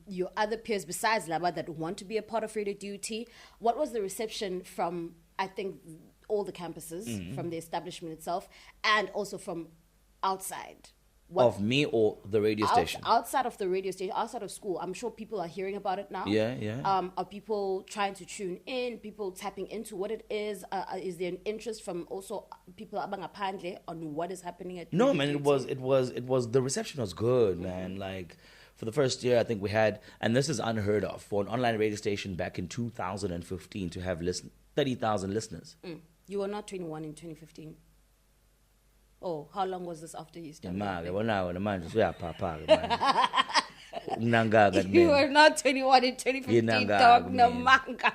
your other peers besides Laba that want to be a part of Radio Duty? What was the reception from, I think, all the campuses, from the establishment itself, and also from outside? Of me or the radio station? Outside of the radio station, outside of school. I'm sure people are hearing about it now. Yeah. Are people trying to tune in? People tapping into what it is? Is there an interest from also people abangaphandle on what is happening at? No, Radio man. Duty? It was. The reception was good, man. Like for the first year, I think we had, and this is unheard of for an online radio station back in 2015 to have 30,000 listeners. You were not 21 in 2015. Oh, how long was this after you started? You were not 21 in 2015, dog. No manga.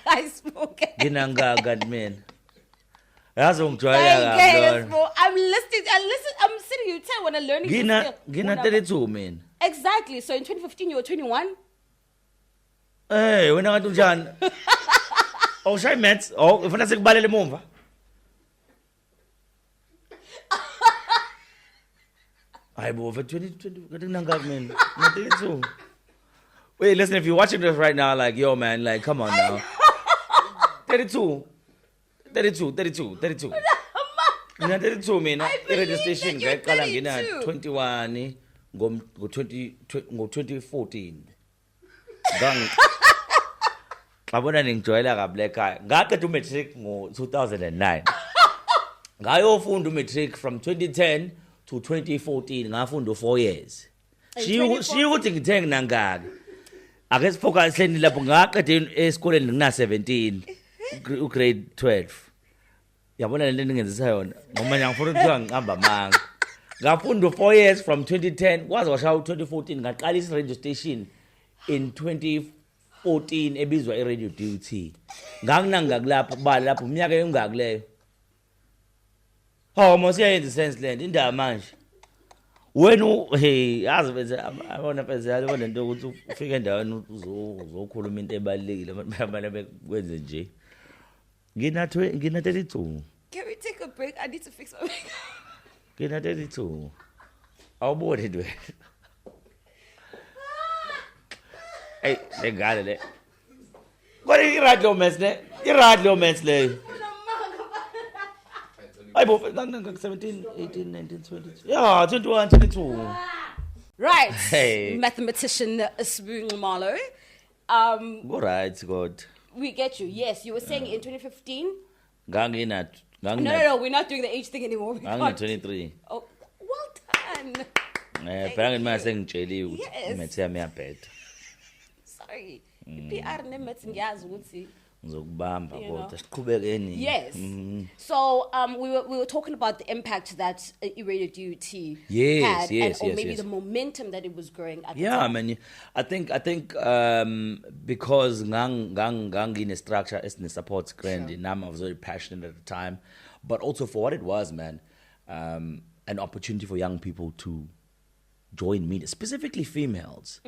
I spoke. Ginangagan, man. That's what I'm listening. I'm sitting here tell when I'm learning. Gina 32, man. Exactly. So in 2015, you were 21. Hey, when I do John. Oh, shy mates. Oh, if I say ballet move. I over 20, man. Wait, listen, if you're watching this right now, like, yo, man, like, come on now. 32. Ngina 32 mina i-registration ngaqala ngina 21 ngo-2014 ngabona ningijwayela kabi lekhaya ngaqeda umatric ngo-2009 ngayofunda umatric from 2010 to 2014 ngafunda 4 years shiyo ukuthi ngithenge nangaki ake sifocuseni lapho ngaqeda esikoleni ngina 17 grade 12 yabona le nto ningenzisa yona ngoba ngiyafuna ukuthiwa ngihamba manga ngafunda 4 years from 2010 kwaze kwashaya 2014 ngaqalisa radio station in 2014 ebizwa iRadio Duty nganginangakulapho bala lapho iminyaka engakuleyo mos iyayenza sense land indaba manje wena yazi bese abona pheze yabona into ukuthi ufike endaweni uzokhuluma into ebalekile abantu bekwenze nje ngina 32. Can we take a break? I need to fix my makeup. Ngina 32. Awubone nje. Hey, ngale le. Kodwa iradlo mess le. Iradlo mess le. Ayibo 17, 18, 19, 20. Yeah, 21, 22. Right. Hey. Mathematician Spring Malo. All right, God. We get you. Yes, you were saying in 2015. No, We're not doing the age thing anymore. I'm 23. Oh, well done. Parang ma sengitsheli ukuthi Yes. imethe yami yabheda. Sorry. PR nemethe ngiyazi ukuthi Ngizokubamba You know. kodwa siqhubekeni. Yes. So we were talking about the impact that Radio Duty had, or maybe the momentum that it was growing at the Yeah, time. man. I think because gang in a structure is in support grand, I was very passionate at the time, but also for what it was, man, an opportunity for young people to join media, specifically females.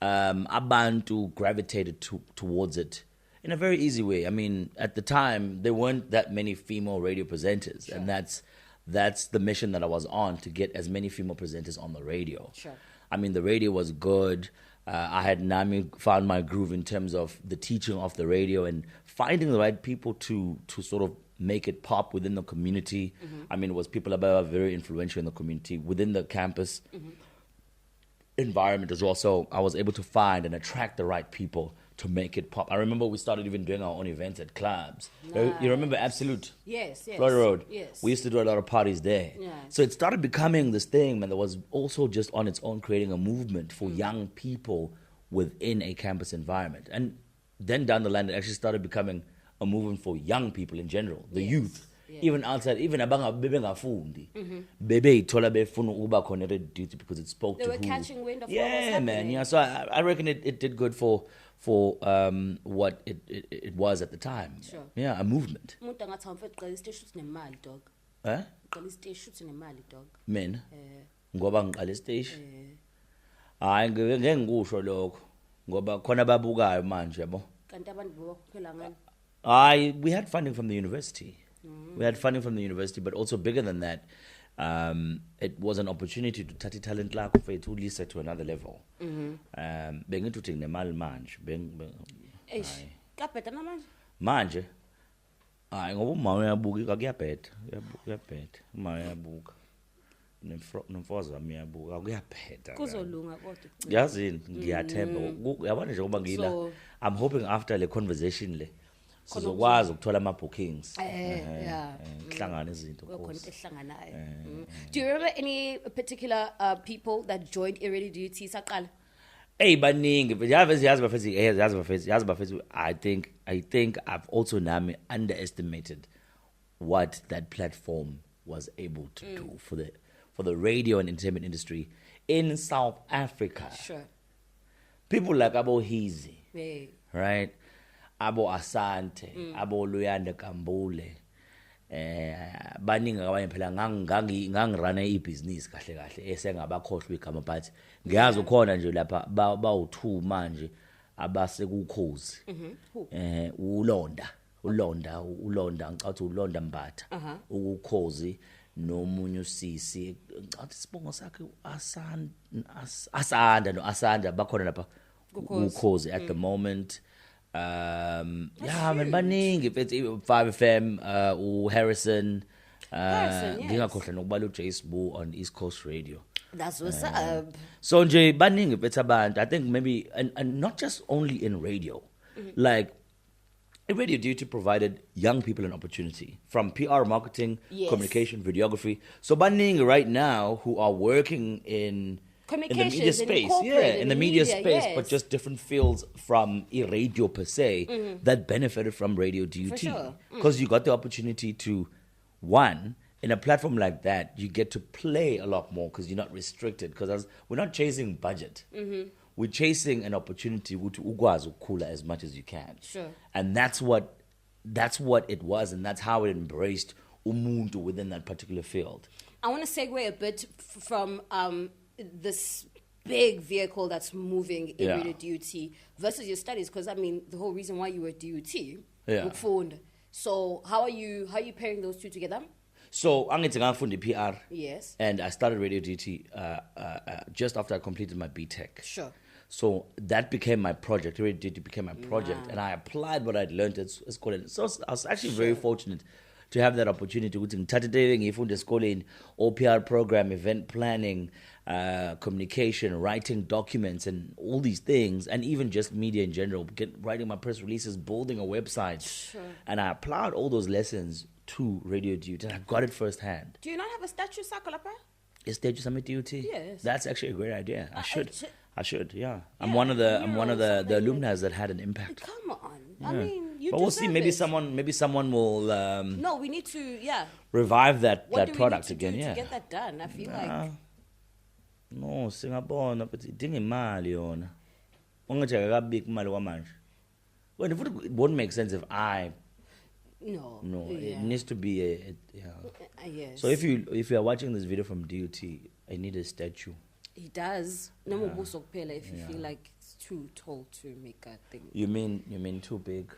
Abantu gravitated towards it in a very easy way. I mean, at the time, there weren't that many female radio presenters, and that's the mission that I was on, to get as many female presenters on the radio. Sure. I mean, the radio was good. I had found my groove in terms of the teaching of the radio and finding the right people to sort of make it pop within the community. I mean, it was people that were very influential in the community, within the campus environment as well. So I was able to find and attract the right people to make it pop. I remember we started even doing our own events at clubs. You remember Absolute? Yes. Florida Road. Yes. We used to do a lot of parties there. Yeah. So it started becoming this thing, man, that was also just on its own creating a movement for young people within a campus environment. And then down the line, it actually started becoming a movement for young people in general, the youth. Even outside, even bebengafundi, bebeyithola befuna ukuba khona radio duty because it spoke They to were who. catching wind of what was Yeah, happening. man. Yeah, so I reckon it did good for what it was at the time. Sure. Yeah, a movement. Umuntu angathi awumfethu uqala isiteshi usinemali dog. Eh? Uqala isiteshi usinemali dog. Mina ngoba ngiqala isiteshi. Hayi ngeke ngikusho lokho ngoba khona ababukayo manje yabo. Kanti abantu bobakhokhela ngani? We had funding from the university. We had funding from the university, but also bigger than that, it was an opportunity to touch talent lakho to lisa to another level. Bengithuthi nemali manje. Eish, kaphetha namanje? Manje hayi ngoba uma uyabuka kuyabheda. Kuyabheda. Uma uyabuka. Nomfoza wami uyabuka kuyabheda. Kuzolunga kodwa. Yazini ngiyathemba. Yabona nje ngoba ngila. So- I'm hoping after the conversation le sizokwazi ukuthola ama bookings. Kuhlangana izinto. Kukhona into ehlanganayo. Do you remember any particular people that joined irady duty saqala? Hey, baningi, but I think I've also now underestimated what that platform was able to do for the radio and entertainment industry in South Africa. Sure. People like Abo Hizi, Hey. right? Abo Asante, Abo Luyanda Kambule. Baningi abanye phela ngangirana ibhizinisi kahle kahle esengabakhohlwa igama but ngiyazi ukhona nje lapha bawu2 manje abasekukhozi ulonda ngicathi ulonda Mbatha ukukhozi nomunye usisi ngicathi sibongo sakhe Asanda bakhona lapha ukukhozi at the moment. Yeah, man, baningi 5FM, Harrison, ngingakhohlwa nokubala J-SBU on East Coast Radio. That's what's up. So nje baningi abantu. I think maybe and not just only in radio. Like Radio Duty provided young people an opportunity from PR marketing, communication, videography. So baningi right now who are working in the media space, in the media space, but just different fields from radio per se that benefited from Radio Duty. Because you got the opportunity to, one, in a platform like that, you get to play a lot more because you're not restricted. Because we're not chasing budget. We're chasing an opportunity to ukwazi ukukhula as much as you can. Sure. And that's what it was, and that's how it embraced umuntu within that particular field. I want to segue a bit from this big vehicle that's moving in Radio Duty versus your studies, because I mean the whole reason why you were at DUT, ukufunda. So how are you pairing those two together? So angithi ngafunda PR. Yes. And I started Radio Duty just after I completed my BTech. Sure. So that became my project. Radio Duty became my project, and I applied what I'd learned at school. So I was actually very fortunate to have that opportunity ukuthi ngithathe ngifunde esikoleni OPR program, event planning, communication, writing documents and all these things, and even just media in general, writing my press releases, building a website. Sure. And I applied all those lessons to Radio Duty, and I got it firsthand. Do you not have a statue sakolapa? Is Stage Summit DUT? Yes. That's actually a great idea. I should, yeah. I'm one of the alumni that had an impact. Come on. Yeah. I mean, you but we'll see. Maybe it. someone will No, we need to, revive that What do we product need to again. do Yeah. to get that done? I feel like No, singabona but idinga imali yona. Ungathi akabiki imali kwamanje. Well, it won't make sense if I No, it needs to be yes. So if you are watching this video from DUT, I need a statue. He does. No more if you feel like it's too tall to make a thing. You mean too big?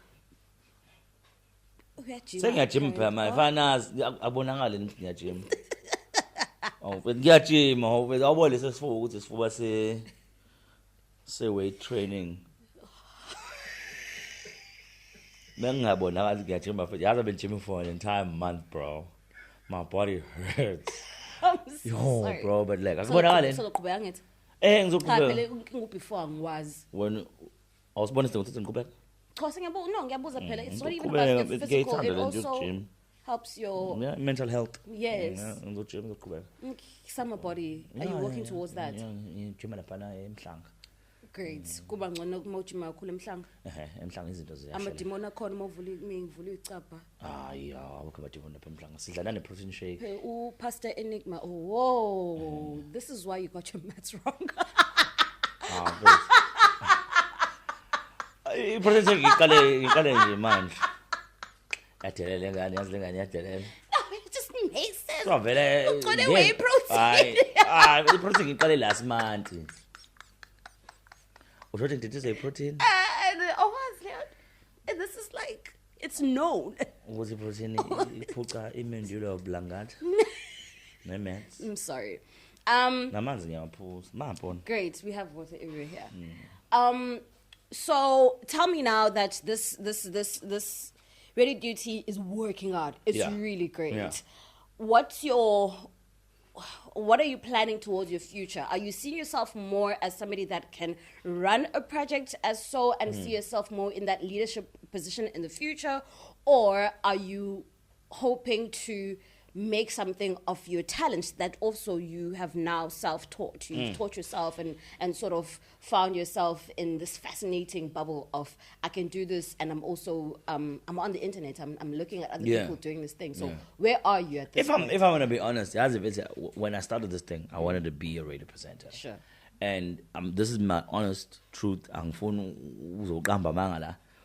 Sengiyajima phela manje fanazi abonakala ukuthi ngiyajima. Oh, ngiyajima awubona lesisifuba ukuthi sifuba Say weight training. I've been gymming for an entire month, bro. My body hurts. I'm so sorry. Bro, but like, So lokuba ngithi. Before angiwazi. When I was born in Quebec. Ngiyabuza phela. It's not even about the physical, it also helps your mental health. Yes. Summer body. Are you working towards that? Great. Kuba ngcono kumojima kakhulu emhlanga. Emhlanga izinto ziyasha. Amadimoni akhona mangivula icapha. Awukho amadimoni lapha emhlanga. Sidlala ne-protein shake. Pastor Enigma. Oh, whoa. This is why you got your maths wrong. I-protein shake iqale nje manje. Yadelele ngani yazi lengane yadelele. It just makes sense. So vele. Ugcone whey protein. I-protein iqale last month. Protein, did you say protein? This is like, it's known. What's the protein? Ipuka imendula oblangat. I'm sorry. Great, we have water area here. So tell me now that this Ready Duty is working out. It's really great. Yeah. What are you planning towards your future? Are you seeing yourself more as somebody that can run a project as so and see yourself more in that leadership position in the future? Or are you hoping to make something of your talents that also you have now self-taught? You've taught yourself and sort of found yourself in this fascinating bubble of, I can do this, and I'm also, I'm on the internet, I'm looking at other people doing this thing. So where are you at this point? If I want to be honest, when I started this thing, I wanted to be a radio presenter. Sure. And this is my honest truth.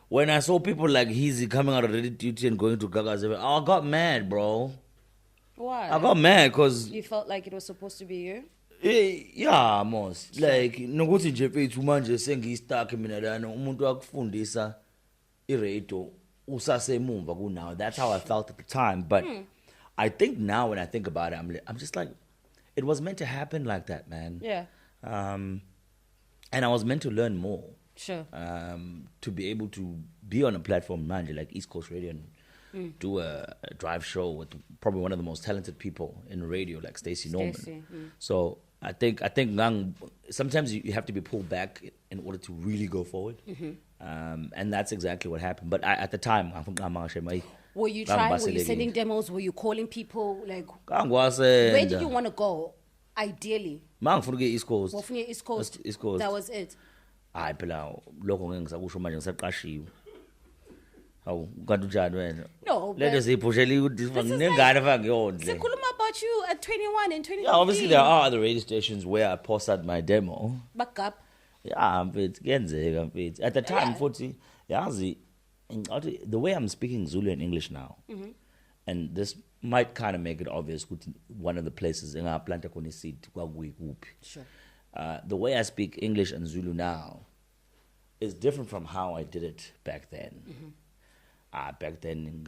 When I saw people like Heezy coming out of Ready Duty and going to GAGASI, I got mad, bro. Why? I got mad because you felt like it was supposed to be you? Yeah, most. Like, nokuthi nje fethu manje sengistuck mina lana umuntu akufundisa iradio usasemumva ku now. That's how I felt at the time. But I think now when I think about it, I'm just like, it was meant to happen like that, man. Yeah. And I was meant to learn more. Sure. To be able to be on a platform, manje, like East Coast Radio, and do a drive show with probably one of the most talented people in radio, like Stacey Norman. So I think sometimes you have to be pulled back in order to really go forward. And that's exactly what happened. But at the time, were you trying? Were you sending demos? Were you calling people? Like, where did you want to go? Ideally. East Coast. East Coast. East Coast. That was it. Hayi phela lokho ngeke ngisakusho manje ngisaqashiwe. Hawu kanti njani wena? No. Let's say pusheli nengane fangiyondle. Sikhuluma about you at 21 and 20. Yeah, obviously there are other radio stations where I posted my demo. Backup. Yeah, mfethu kuyenzeka mfethu. At the time futhi yazi the way I'm speaking Zulu and English now. And this might kind of make it obvious one of the places engaplanta khona seed kwakuyikuphi. Sure. The way I speak English and Zulu now is different from how I did it back then. Back then,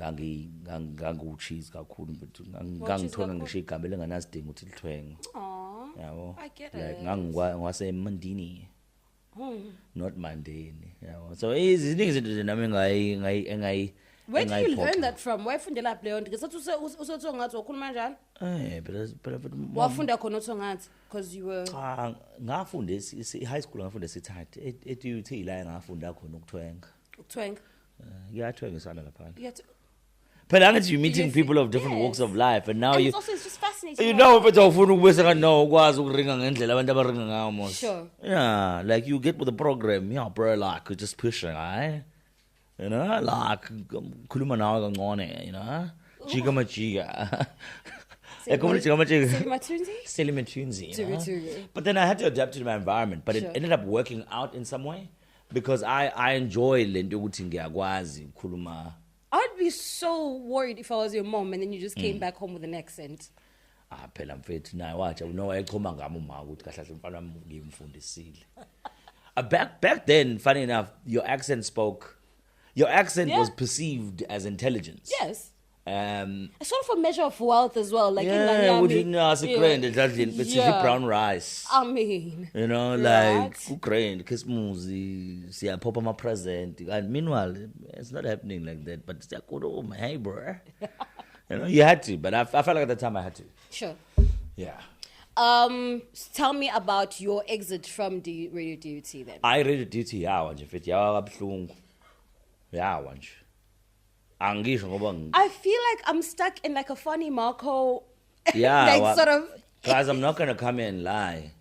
cheese kakhulu, ngangithola ngisho igama elingenasidingo ukuthi lithwenge. Yabo. I get like, it. ngase Mandini. Not Mandini. Yabo. So iziningi izinto nje nami engayi. Where do you learn that from? Wayefundela leyo nto? Ngesathi usetho ngathi ukhuluma kanjani? But wafunda khona utho ngathi because you were ngafunda high school ngafunda sithathu et-UT la ngafunda khona ukuthwenga. Ukuthwenga? Ngiyathenga isana lapha. But angithi you meeting people of different walks of life, and now it's just fascinating. You know, if awufuna ukubese kanti no ukwazi ukuringa ngendlela abantu abaringa ngayo mos. Sure. Yeah, like you get with the program, yeah, bro, like just pushing, right? You know, like khuluma nawe kancane, you know? Jika majiga. But then I had to adapt to my environment, but it ended up working out in some way. Because I enjoy lento ukuthi ngiyakwazi ukukhuluma. I'd be so worried if I was your mom and then you just came back home with an accent. Phela mfethu naye wathi unowayechoma ngami uma ukuthi kahle kahle mfana wami ngimfundisile. Back then, funny enough, your accent was perceived as intelligence. Yes. It's sort of a measure of wealth as well. Like yeah, in would you know, it's a grand, it's brown rice. I mean, you know, like grand, Christmas, see, I pop my present. And meanwhile, it's not happening like that. But it's like, oh, hey, bro. You know, you had to, but I felt like at the time I had to. Sure. Yeah. Tell me about your exit from the radio duty then. I radio duty, yeah, if it, yeah, I feel like I'm stuck in like a funny Marco. Yeah, like sort of. Guys, I'm not gonna come here and lie.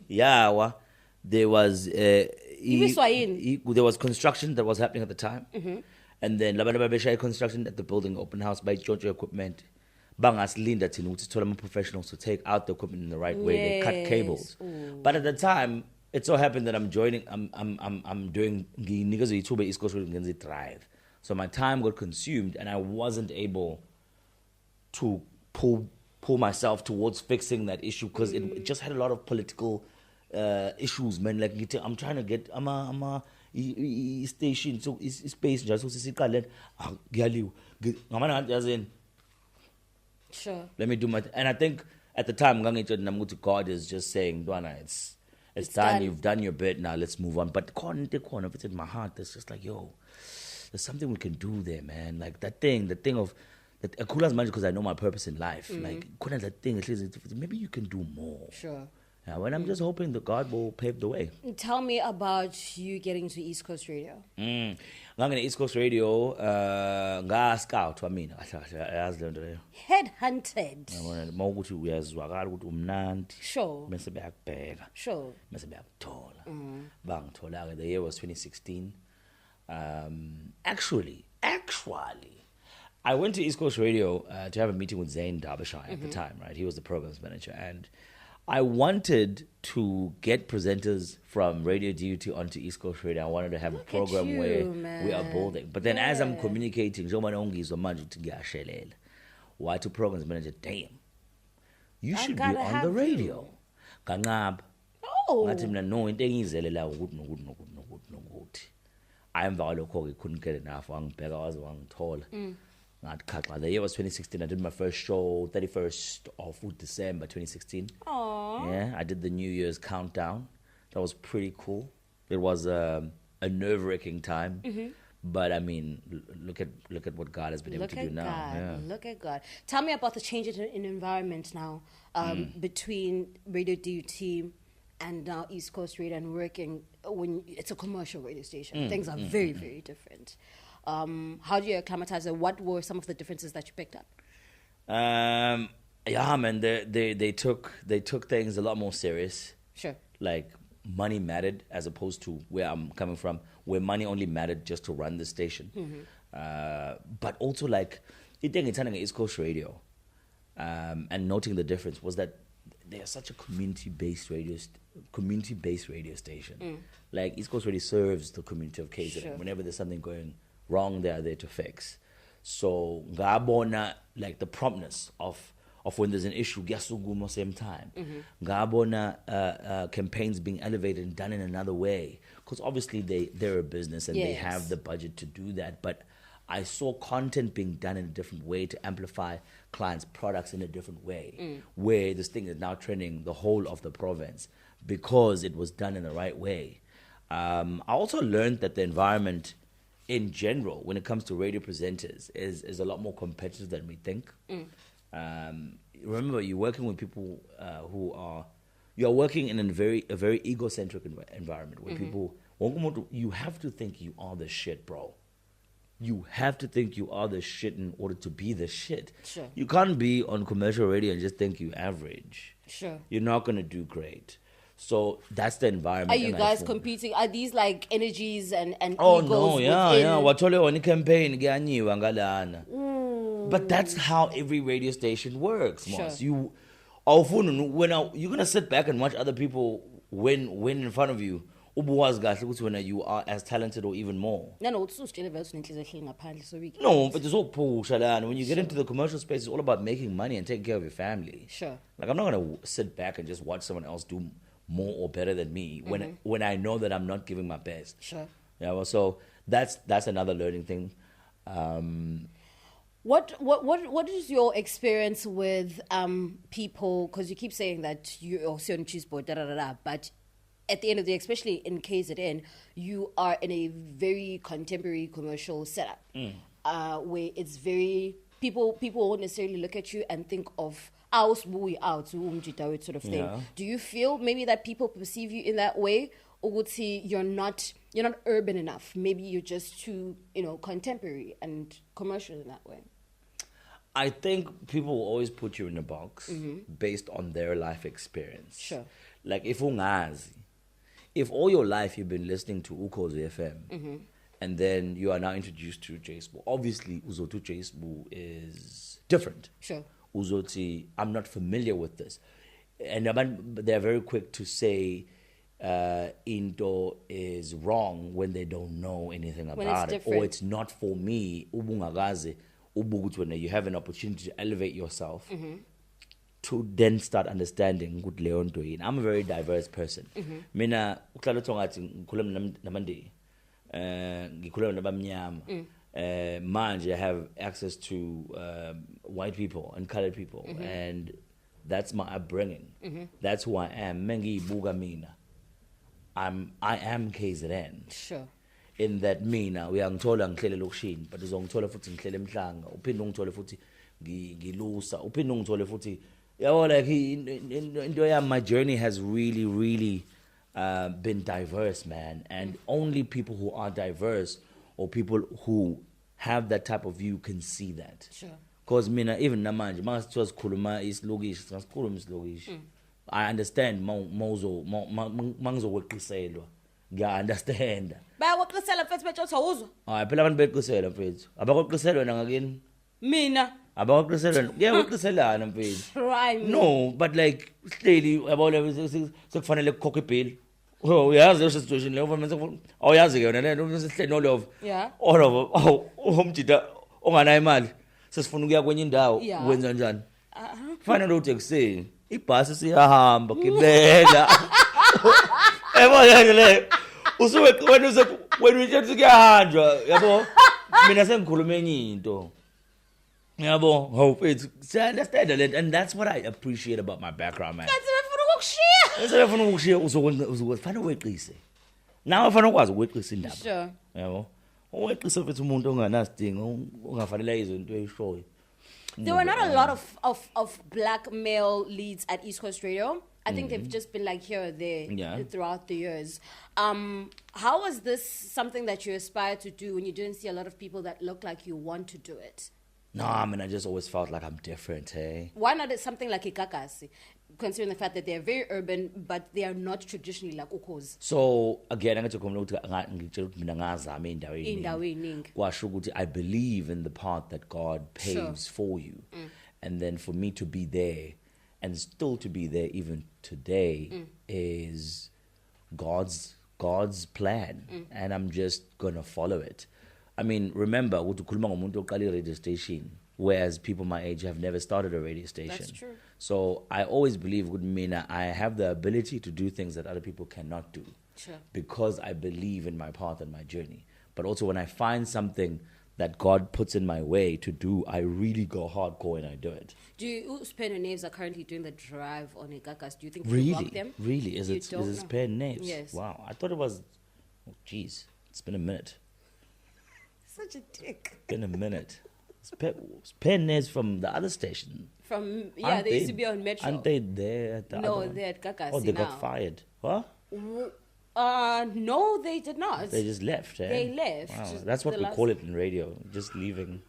Yeah, there was there was construction that was happening at the time, and then Labadababesha construction at the building, open house by Georgia equipment. Bangas Linda to tell them professionals to take out the equipment in the right way. They cut cables, but at the time, it so happened that I'm doing niggas YouTube East Coast Drive. So my time got consumed, and I wasn't able to pull myself towards fixing that issue because it just had a lot of political issues, man. Like I'm trying to get station, so space just so sure. Let me do my and I think at the time God is just saying, Dwana, it's done. You've done your bit. Now let's move on. But if it's in my heart, it's just like, yo, there's something we can do there, man. Like the thing of that Akula's magic because I know my purpose in life. Like that thing, maybe you can do more. Sure. Yeah, and I'm just hoping that God will pave the way. Tell me about you getting to East Coast Radio. I'm going to East Coast Radio. Scout. I mean, headhunted. Sure. Sure. The year was 2016. Actually, I went to East Coast Radio to have a meeting with Zane Derbyshire at the time, right? He was the programs manager, and I wanted to get presenters from Radio DUT onto East Coast Radio. I wanted to have a program where we are building. But then as I'm communicating, why to programs manager? Damn, you should be on the radio. I'm couldn't get enough. The year was 2016. I did my first show 31st of December 2016. Aww. Yeah, I did the New Year's countdown. That was pretty cool. It was a nerve-wracking time. But I mean, look at what God has been able to do now. Yeah. Look at God. Tell me about the change in environment now between Radio DUT and now East Coast Radio and working when it's a commercial radio station. Things are very, very different. How do you acclimatize it? What were some of the differences that you picked up? Yeah, man, they took things a lot more serious. Sure. Like money mattered as opposed to where I'm coming from, where money only mattered just to run the station. But also like, it's East Coast Radio, and noting the difference was that they are such a community-based radio station. Like East Coast Radio serves the community of KZN. Sure. Whenever there's something going wrong, they are there to fix. So ngabona like the promptness of when there's an issue, at same time. Ngabona campaigns being elevated and done in another way. Because obviously they're a business and they have the budget to do that. But I saw content being done in a different way to amplify clients' products in a different way, where this thing is now trending the whole of the province because it was done in the right way. I also learned that the environment in general, when it comes to radio presenters, is a lot more competitive than we think. Remember, you're working with people you're working in a very egocentric environment where people, you have to think you are the shit, bro. You have to think you are the shit in order to be the shit. Sure. You can't be on commercial radio and just think you average. Sure. You're not going to do great. So that's the environment. Are you guys competing? Are these like energies and oh, egos no, yeah. within? Watole campaign but that's how every radio station works, Moss. Sure. You're going to sit back and watch other people win in front of you. You are as talented or even more. No, but it's all push. When you get into the commercial space, it's all about making money and taking care of your family. Sure. Like, I'm not going to sit back and just watch someone else do more or better than me when I know that I'm not giving my best. Sure. Yeah, well, so that's another learning thing. What is your experience with people? Because you keep saying that you also on cheese board, but at the end of the day, especially in KZN, you are in a very contemporary commercial setup where it's very people won't necessarily look at you and think of out sort of thing. Yeah. Do you feel maybe that people perceive you in that way, or would say you're not urban enough? Maybe you're just too contemporary and commercial in that way. I think people will always put you in a box based on their life experience. Sure. Like if all your life you've been listening to Ukhozi FM, and then you are now introduced to J-SBU, obviously Uzotu J-SBU is different. Sure. Uzoti, I'm not familiar with this. And they're very quick to say into is wrong when they don't know anything about it. Or it's not for me. When you have an opportunity to elevate yourself to then start understanding good leon doing. I'm a very diverse person. Mina uklalo tongathi ngikhuluma namandi ngikhuluma nabamnyama. Manje I have access to white people and colored people, and that's my upbringing. That's who I am. Mengi buga mina. I am KZN. Sure. In that mina uyangithola ngihlele lokushini, but uzongithola futhi ngihlele emhlanga, uphinde ungithola futhi ngilusa, uphinde ungithola futhi like my journey has really been diverse, man, and only people who are diverse or people who have that type of view can see that. Sure. Because mina even namanje masithi sikhuluma isilokishi sasikhuluma isilokishi. I understand mangizoweqiselwa. Ngiya-understand. Bayaweqisela mfethu bethu uzwa. Hayi phela abantu beqiselwa mfethu. Abaweqiselwa ngakini? Mina. Abaweqiselwa. Ngiyaweqiselana mfethu. Try me. No, but like hleli yabona sekufanele kukhokhe ibill. Oh, uyazi leyo situation leyo manje awuyazi ke yona lento sihleli no love. Yeah. All of umjida onganayo imali. Sesifuna ukuya kwenye indawo wenza njani? Fanele uthi ekuseni ibhasi siyahamba gibela. Yabona le usuke when uthi kuyahanjwa yabo mina sengikhuluma enye into. Yabo hope it's understand that, and that's what I appreciate about my background, man. Esefuna ukushiya uzokufana weqise. Nawe ufana ukwazi ukweqisa indaba. Sure. Yabo. Uweqisa mfethu umuntu onganasidingo ongafanele izinto eyishoyo. There were not a lot of black male leads at East Coast Radio. I think they've just been like here or there throughout the years. How was this something that you aspired to do when you didn't see a lot of people that look like you want to do it? No, I mean, I just always felt like I'm different, hey? Why not something like a GAGASI, considering the fact that they're very urban, but they are not traditionally like Ukhozi? So, again, I'm going to come to I believe in the path that God paves for you. And then for me to be there, and still to be there even today, is God's plan. And I'm just going to follow it. I mean, remember, radio station, whereas people my age have never started a radio station. That's true. So I always believe, I have the ability to do things that other people cannot do. Sure. Because I believe in my path and my journey. But also when I find something that God puts in my way to do, I really go hardcore and I do it. Do you, Spen and Naves are currently doing the drive on a GAGAS? Do you think Really? you rock them? Really? Is it Spen and Naves? Yes. Wow. I thought it was, geez, it's been a minute. Such a dick. Been a minute. Spen Naves from the other station. They used to be on Metro. Aren't they there at the other one? they're at GAGAS. Oh, they got fired. What? No, they did not. They just left. Eh? They left. Wow, that's what we call it in radio. Just leaving.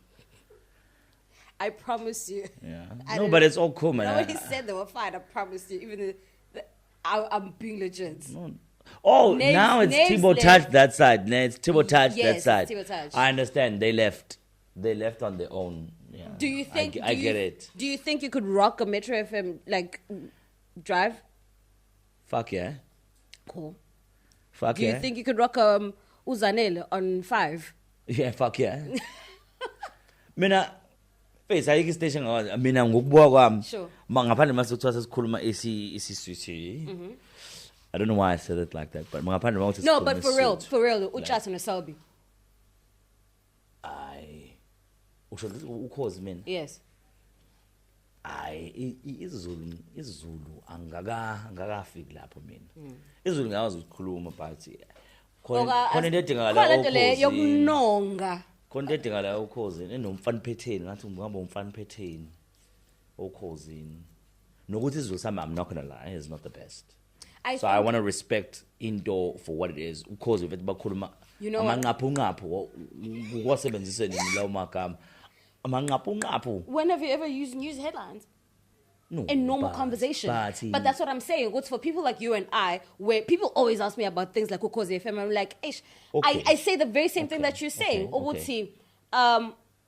I promise you. Yeah. No, but it's all cool, man. Nobody said they were fired. I promise you. Even I'm being legit. No. Oh, now it's Thibaut Touch that side. It's Thibaut Touch that side. Thibaut Touch. I understand. They left. They left on their own. Yeah. Do you think? I get it. Do you think you could rock a Metro FM drive? Fuck yeah. Cool. Fuck Do yeah. you think you could rock Uzanele on 5? Yeah, fuck yeah. Mina face ayike station mina ngokubuka kwami. Sure. Ngaphandle masuthiwa sesikhuluma isiswiti. I don't know why I said it like that, but no, but for real, Uchas and Selby. usho ukhozi mina. Yes. Hayi isiZulu angakafiki lapho mina. isiZulu ngiyazi ukukhuluma but khona into edingakala khona nto le ukhozi. yokunonga. Khona into edingakala ukhozi enomfana phetheni ngathi ngihamba umfana phetheni ukhozini. Nokuthi isiZulu sami, I'm not gonna lie, is not the best. So I want to respect into for what it is. Ukhozi uvethi bakhuluma amanqaphu ukwasebenziseni lawo magama. Amanqaphu. When have you ever used news headlines? No, in normal conversation. But that's what I'm saying. It's for people like you and I, where people always ask me about things like Ukozi FM. I'm like, Ish, I say the very same thing that you're saying.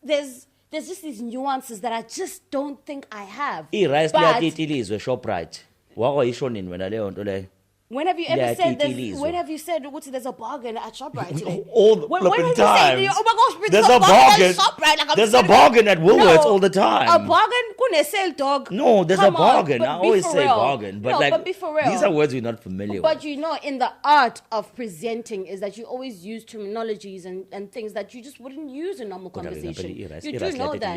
There's just these nuances that I just don't think I have. Rice liyatilizwe Shoprite. Wako yisho nini wena leyo nto leyo? When have you ever said this? When have you said there's a bargain at ShopRite? All the flipping time. Oh my gosh, there's a bargain. Like there's a bargain at Woolworths all the time. A bargain? Kune sale, dog. No, there's a bargain. I always say bargain, but but be for real. These are words we're not familiar with. But you know, in the art of presenting is that you always use terminologies and things that you just wouldn't use in normal conversation. You do know that.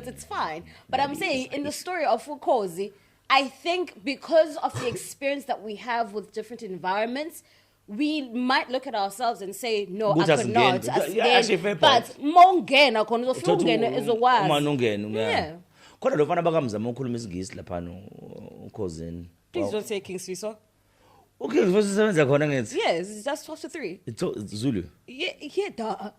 It's fine. But I'm saying in the story of Fukozi, I think because of the experience that we have with different environments, we might look at ourselves and say, no, I could not. But mongena konozofungena is a word. Yeah. Kodwa lo fana bakamzama ukukhuluma isingisi lapha ukhozini. Please don't say King Siso. Okay, usebenza khona ngithi. Yes, it's just 12 to 3. It's Zulu. Yeah, duh.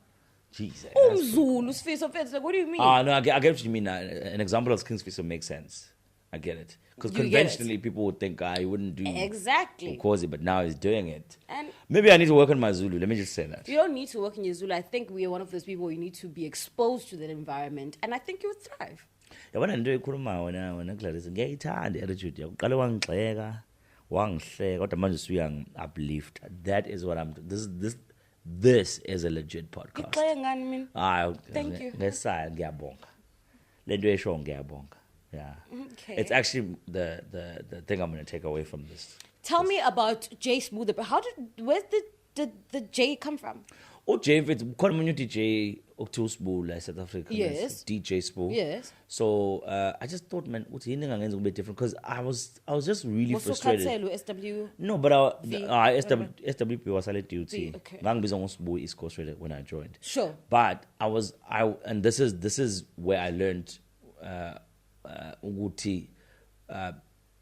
Jesus. Zulu, Siso, what do you mean? No, I get what you mean. An example of King Siso makes sense. I get it. Because conventionally, people would think I wouldn't do exactly Ukozi, but now he's doing it. And maybe I need to work on my Zulu. Let me just say that. You don't need to work in your Zulu. I think we are one of those people you need to be exposed to that environment, and I think you would thrive. Yabona nto ekhuluma wena Clarissa, ngiyayithanda i-attitude yakho. Uqale wangixeka, wangihleka, kodwa manje usuya uplift. That is what I'm this is a legit podcast. Ngixeke ngani mina? Thank you. Ngesaya ngiyabonga. Le nto esho ngiyabonga. Yeah. Okay. It's actually the thing I'm going to take away from this. Tell me about J-SBU. Where did the J come from? Oh, J, it's quite a DJ SBU like South Africa. Yes. DJ SBU. Yes. So I just thought, man, what's the a bit different because I was just really frustrated. SW? No, but SWP was a duty. Okay. SBU East Coast Radio when I joined. Sure. But and this is where I learned.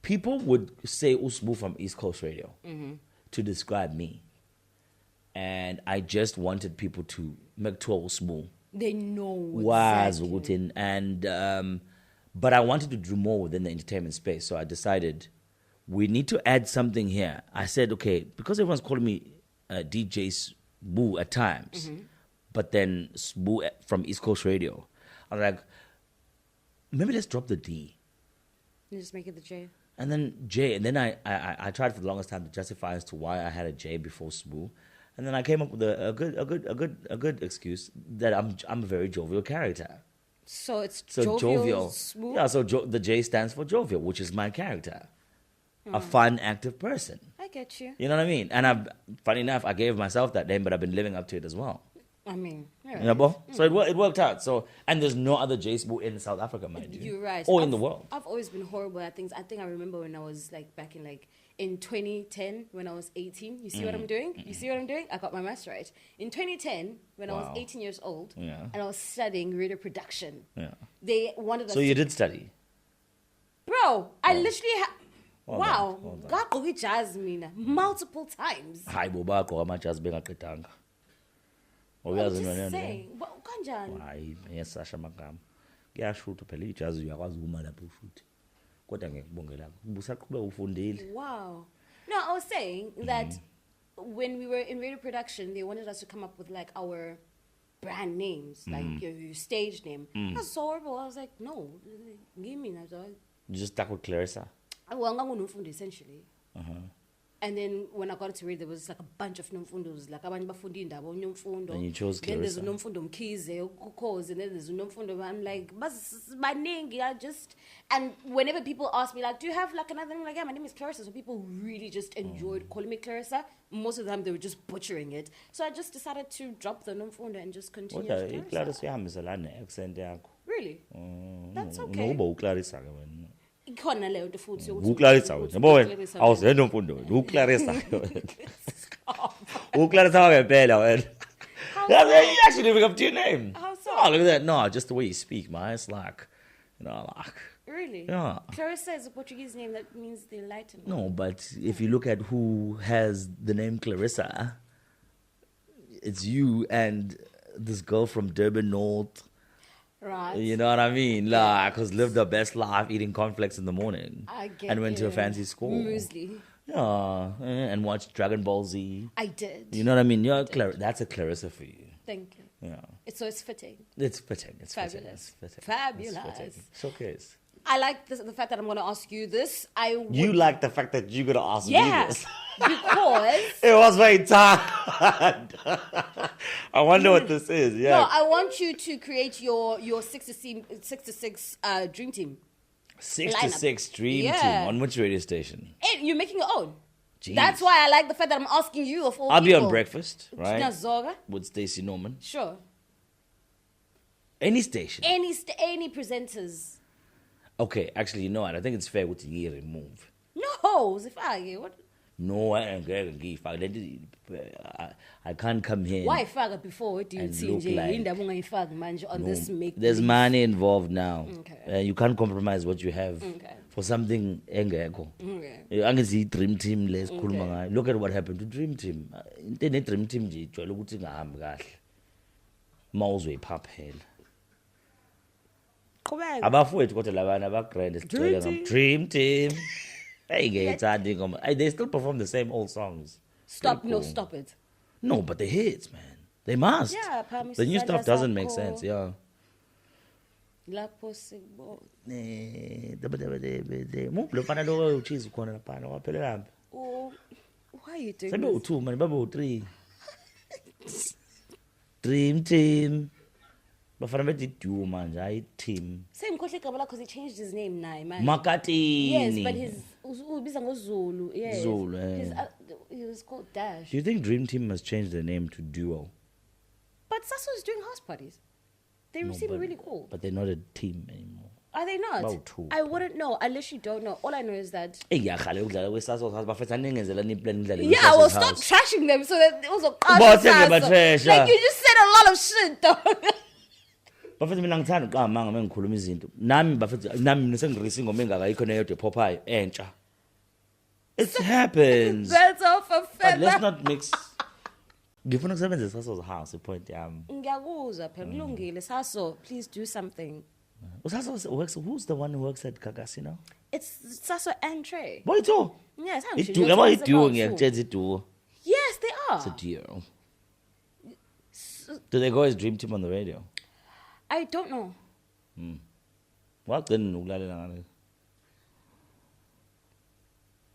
People would say Usbu from East Coast Radio to describe me, and I just wanted people to make Usbu. They know Exactly. And but I wanted to do more within the entertainment space, so I decided we need to add something here. I said, okay, because everyone's calling me DJ SBU at times, but then SBU from East Coast Radio, I was like, maybe let's drop the D. You just make it the J. And then J. And then I tried for the longest time to justify as to why I had a J before SBU. And then I came up with a good excuse that I'm a very jovial character. So it's jovial. SBU? Yeah, so the J stands for jovial, which is my character. A fun, active person. I get you. You know what I mean? And funny enough, I gave myself that name, but I've been living up to it as well. I mean, so it worked out. So, and there's no other J-SBU in South Africa, mind you. You're right. Or in the world. I've always been horrible at things. I think I remember when I was back in 2010 when I was 18. You see what I'm doing? You see what I'm doing? I got my maths right. In 2010, when I was 18 years old, and I was studying radio production, they wanted us. So you did study? Bro, I literally wow. Got Jasmine multiple times. Hi, Boba, Jazz Bengaketanga. I'm just saying, but kanjani? Hayi, yesasha magama. Kuyashuta phela ijazi uyakwazi uma lapho ushuthi. Kodwa ngiyakubongela. Busaqhubeka ufundile. Wow. No, I was saying that when we were in radio production, they wanted us to come up with our brand names, like your stage name. That's so horrible. I was like, no, give me that. You just stuck with Clarissa? Well, I'm going to essentially. And then when I got to read, there was like a bunch of nomfundos, like abanye bafundi indaba nomfundo. And you chose Then there's Clarissa. a nomfundo mkhize, ukhozi, and then there's a nomfundo. I'm like, baningi, and whenever people ask me, like, do you have like another name? Like, yeah, my name is Clarissa. So people really just enjoyed calling me Clarissa. Most of the time they were just butchering it. So I just decided to drop the nomfundo and just continue as Clarissa. Clarissa ihambiselana ne-accent yakho. Really? That's okay. Noba uClarissa ke wena. Ikhona leyo nto futhi uClarissa wena. Yabo wena awuzenza umfundo wena. uClarissa. uClarissa ngempela wena. You actually living up to your name. How so? Oh, look at that. No, just the way you speak, man. It's like, like. Really? Yeah. Clarissa is a Portuguese name that means the enlightened. No, but if you look at who has the name Clarissa, it's you and this girl from Durban North. Right. You know what I mean? Like, because lived the best life eating cornflakes in the morning. I get and went to a fancy school. Muesli. Yeah. And watched Dragon Ball Z. I did. You know what I mean? That's a Clarissa for you. Thank you. Yeah. It's fitting. It's fitting. It's fabulous. Fitting. It's fitting. Fabulous. It's fitting. Showcase. I like the fact that I'm going to ask you this. You like the fact that you're going to ask me this? Because it was my time. I wonder what this is. Yeah. No, I want you to create your 6 to 6 dream team. 6 lineup. to 6 dream team. On which radio station? You're making your own. Jeez. That's why I like the fact that I'm asking you of all I'll be people. on breakfast, right? Tina Zoga. With Stacey Norman. Sure. Any station. Any presenters. Okay, actually, you know what? I think it's fair with you remove. No, Zifage. What? No, I can't come here. Why Faga before? Do you and see look like- on this make? There's money involved now. Okay. You can't compromise what you have for something engekho. Angithi dream team lesikhuluma ngayo. Look at what happened to dream team. Into ne dream team nje ijwayele ukuthi ingahambi kahle. Mawuzwe iphaphela. Qhubeka. Abafowethu kodwa labana abagrand sigcwele ngam dream team. Hey, they still perform the same old songs. Stop! Pretty No, cool. stop it. No, but the hits, man. They must. Yeah, the new stuff doesn't make sense. Yeah. Lapho sibo. Lofana lo uchizi khona lapha waphelela lapha. Oh, why are you doing Sabe this? u2 man, babe u3. Dream team. Bafana bethi duo manje, hayi team. Same Kohle Kabala because he changed his name now, man. Makatini. Yes, but his ubiza ngoZulu. Yes. Zulu, His, he was called Dash. Do you think Dream Team must change their name to Duo? But Saso's doing house parties. They No, seem but- really cool. But they're not a team anymore. Are they not? About two. I wouldn't know. I literally don't know. All I know is that. Eyakhala ukudlala kweSaso's house bafetha ningenzela ni plan idlale Yeah, well, stop trashing them so that it was a Bathenge batrash, Like you just said a lot of shit, though. bafetha mina ngithanda uqamanga mengikhuluma izinto. Nami bafetha nami nisengirisi ingoma engakayikho neyodwa Popeye entsha. It happens. That's off a But feather. let's not mix. Ngifuna ukusebenzisa Saso's house point yami. Ngiyakuzwa phela kulungile. Saso, please do something. Saso works. Who's the one who works at GAGASI now? It's Saso and Trey. Boy too. Yes, Iduo, yabo iduo ngiyakutshela iduo. Yes, they are. It's a duo. Do they go as Dream Team on the radio? I don't know. Wagcina ukulalela ngale.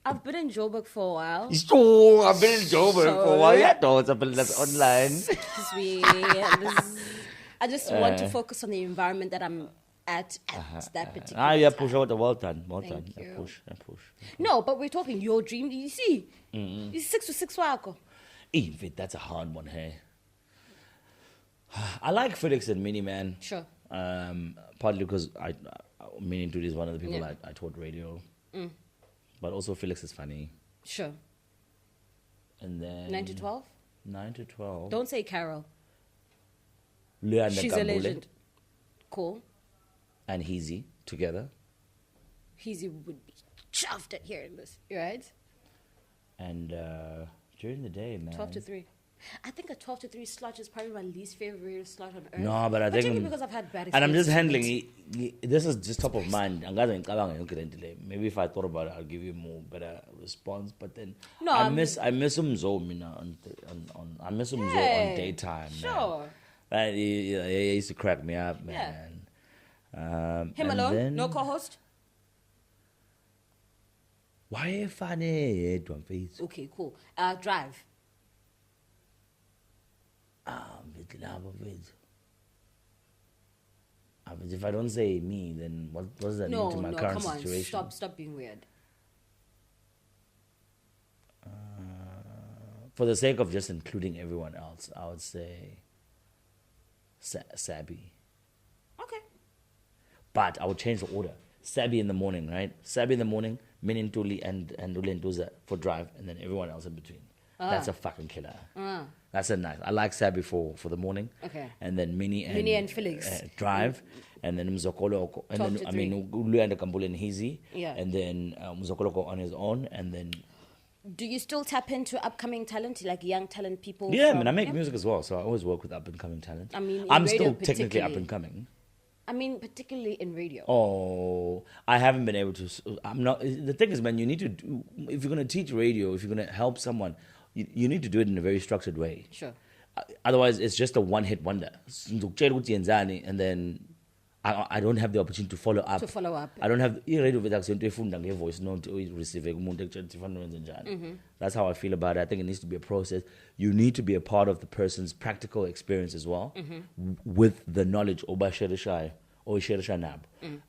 I've been in Joburg for a while. So, I've been in Joburg for a while. Yeah, no, it's that's online. Sweet. I just want to focus on the environment that I'm at that particular Yeah, time. push out. Well done. Well Thank done. you. Push. No, but we're talking your dream. You see, it's 6 to 6 wako. Even that's a hard one, hey. I like Felix and Minnie, man. Sure. Partly because Minnie Duty is one of the people Yeah. I taught radio. Mm. But also Felix is funny. Sure. And then 9 to 12? 9 to 12. Don't say Carol. Leanda She's a Kambule legend. Cool. and Heezy together. Heezy would be chuffed at hearing this, right? And during the day, man. 12 to 3. I think a 12 to 3 slot is probably my least favorite slot on earth. No, but I think Particularly because I've had bad and I'm just experiences handling it. This is just top of mind. Maybe if I thought about it, I'll give you more better response. But then No, I miss Umzo, I miss Umzo Yeah, on daytime. sure. Man. He used to crack me up, man. Him and alone? then- No co-host? Why funny? Okay, cool. Drive. If I don't say me, then what does that mean to my current come on. situation? Stop being weird. For the sake of just including everyone else, I would say Sabi. Okay. But I would change the order. Sabi in the morning, right? Sabi in the morning, Minintuli and Ulentuza for drive, and then everyone else in between. That's a fucking killer. That's a nice. I like Sabi for the morning. Okay. And then Minnie and Felix. drive, and then Mzokolo, and then I mean Ulu and Kambule and Hizi, Yeah. and then Mzokolo on his own, and then. Do you still tap into upcoming talent, like young talent people? Yeah, I make music as well, so I always work with up and coming talent. I mean, in I'm radio still technically up particularly. and coming. I mean, particularly in radio. Oh, I haven't been able to. I'm not. The thing is, man, you need to do. If you're going to teach radio, if you're going to help someone, you need to do it in a very structured way. Sure. Otherwise, it's just a one-hit wonder. And then I don't have the opportunity to follow up. I don't have radio voice note to receive. That's how I feel about it. I think it needs to be a process. You need to be a part of the person's practical experience as well, with the knowledge or nab.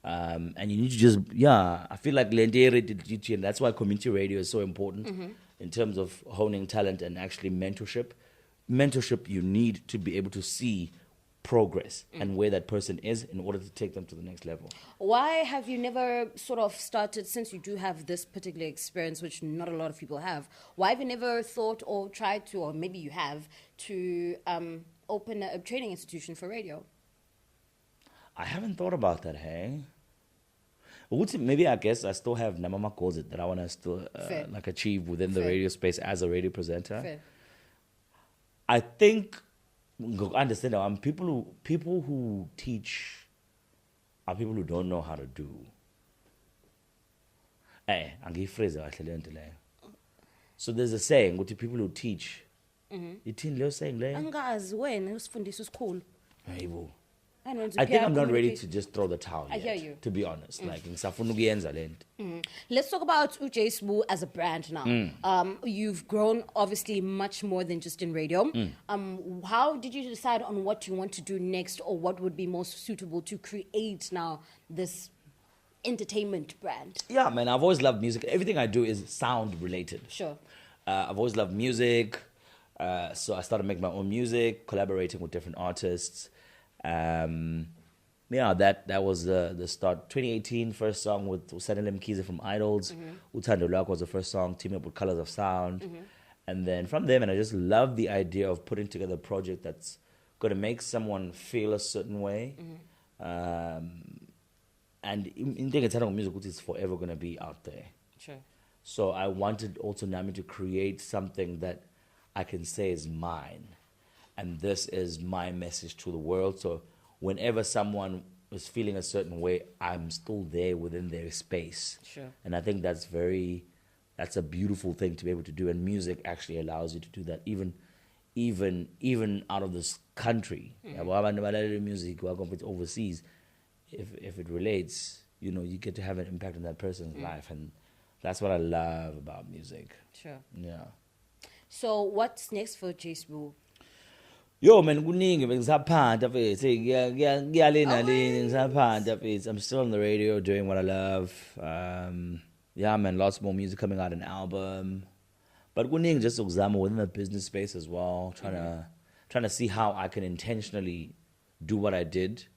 And you need to just I feel like and that's why community radio is so important in terms of honing talent and actually mentorship. Mentorship, you need to be able to see progress and where that person is in order to take them to the next level. Why have you never sort of started, since you do have this particular experience, which not a lot of people have, why have you never thought or tried to, or maybe you have, to open a training institution for radio? I haven't thought about that, hey? Maybe I guess I still have Namama calls it that I want to still like achieve within the radio space as a radio presenter. Fair. I think understand people who teach are people who don't know how to do. So there's a saying, what people who teach. Saying I think I'm not ready to just throw the towel yet, I hear you. to be honest. Like Let's talk about J-SBU as a brand now. You've grown obviously much more than just in radio. How did you decide on what you want to do next, or what would be most suitable to create now this entertainment brand? Yeah, man, I've always loved music. Everything I do is sound related. Sure. I've always loved music. So I started making my own music, collaborating with different artists. That was the start. 2018, first song with Usanele Mkhize from Idols. Uthando Lwakho was the first song, teaming up with Colors of Sound. And then from there, man, I just love the idea of putting together a project that's going to make someone feel a certain way. And in the music, it's forever going to be out there. Sure. So I wanted also Nami to create something that I can say is mine. And this is my message to the world. So whenever someone is feeling a certain way, I'm still there within their space. Sure. And I think that's a beautiful thing to be able to do. And music actually allows you to do that, even out of this country. Music overseas, if it relates, you get to have an impact on that person's life. And that's what I love about music. Sure. Yeah. So what's next for J-SBU? Yo, man, I'm still on the radio doing what I love. Man, lots more music coming out, an album. But just within the business space as well, trying to see how I can intentionally do what I did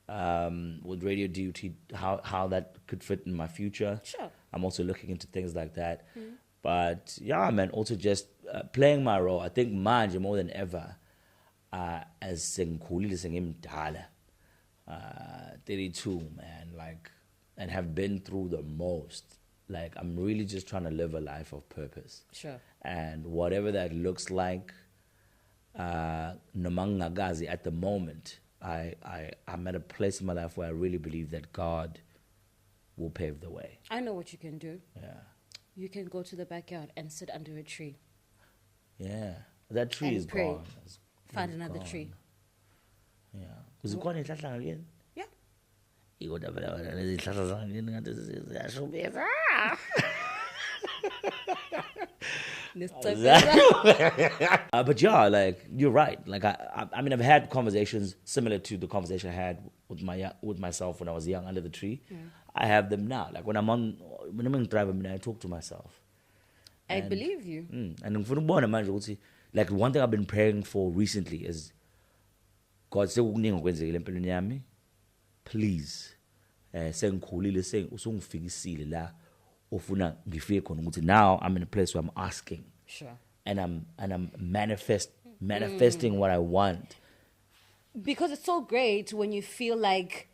with radio duty, how that could fit in my future. Sure. I'm also looking into things like that. But man, also just playing my role. I think manje more than ever. As sengikhulile sengimdala 32, man, like, and have been through the most. Like, I'm really just trying to live a life of purpose. Sure. And whatever that looks like, Namang Gagazi, at the moment, I'm at a place in my life where I really believe that God will pave the way. I know what you can do. Yeah. You can go to the backyard and sit under a tree. Yeah. That tree and is pray. gone. Find another tree. Yeah. Uzikhona ihlahla ngakini? Yeah. Ikodwa phela lezi hlahla zangakini ngathi ziyashubisa. But yeah, like you're right. Like I mean, I've had conversations similar to the conversation I had with myself when I was young under the tree. I have them now. Like when I'm in driving, I talk to myself. I believe you. And like one thing I've been praying for recently is God say please sengikhulile usungifikisile la ofuna ngifike khona ukuthi now I'm in a place where I'm asking. Sure. And I'm manifesting what I want. Because it's so great when you feel like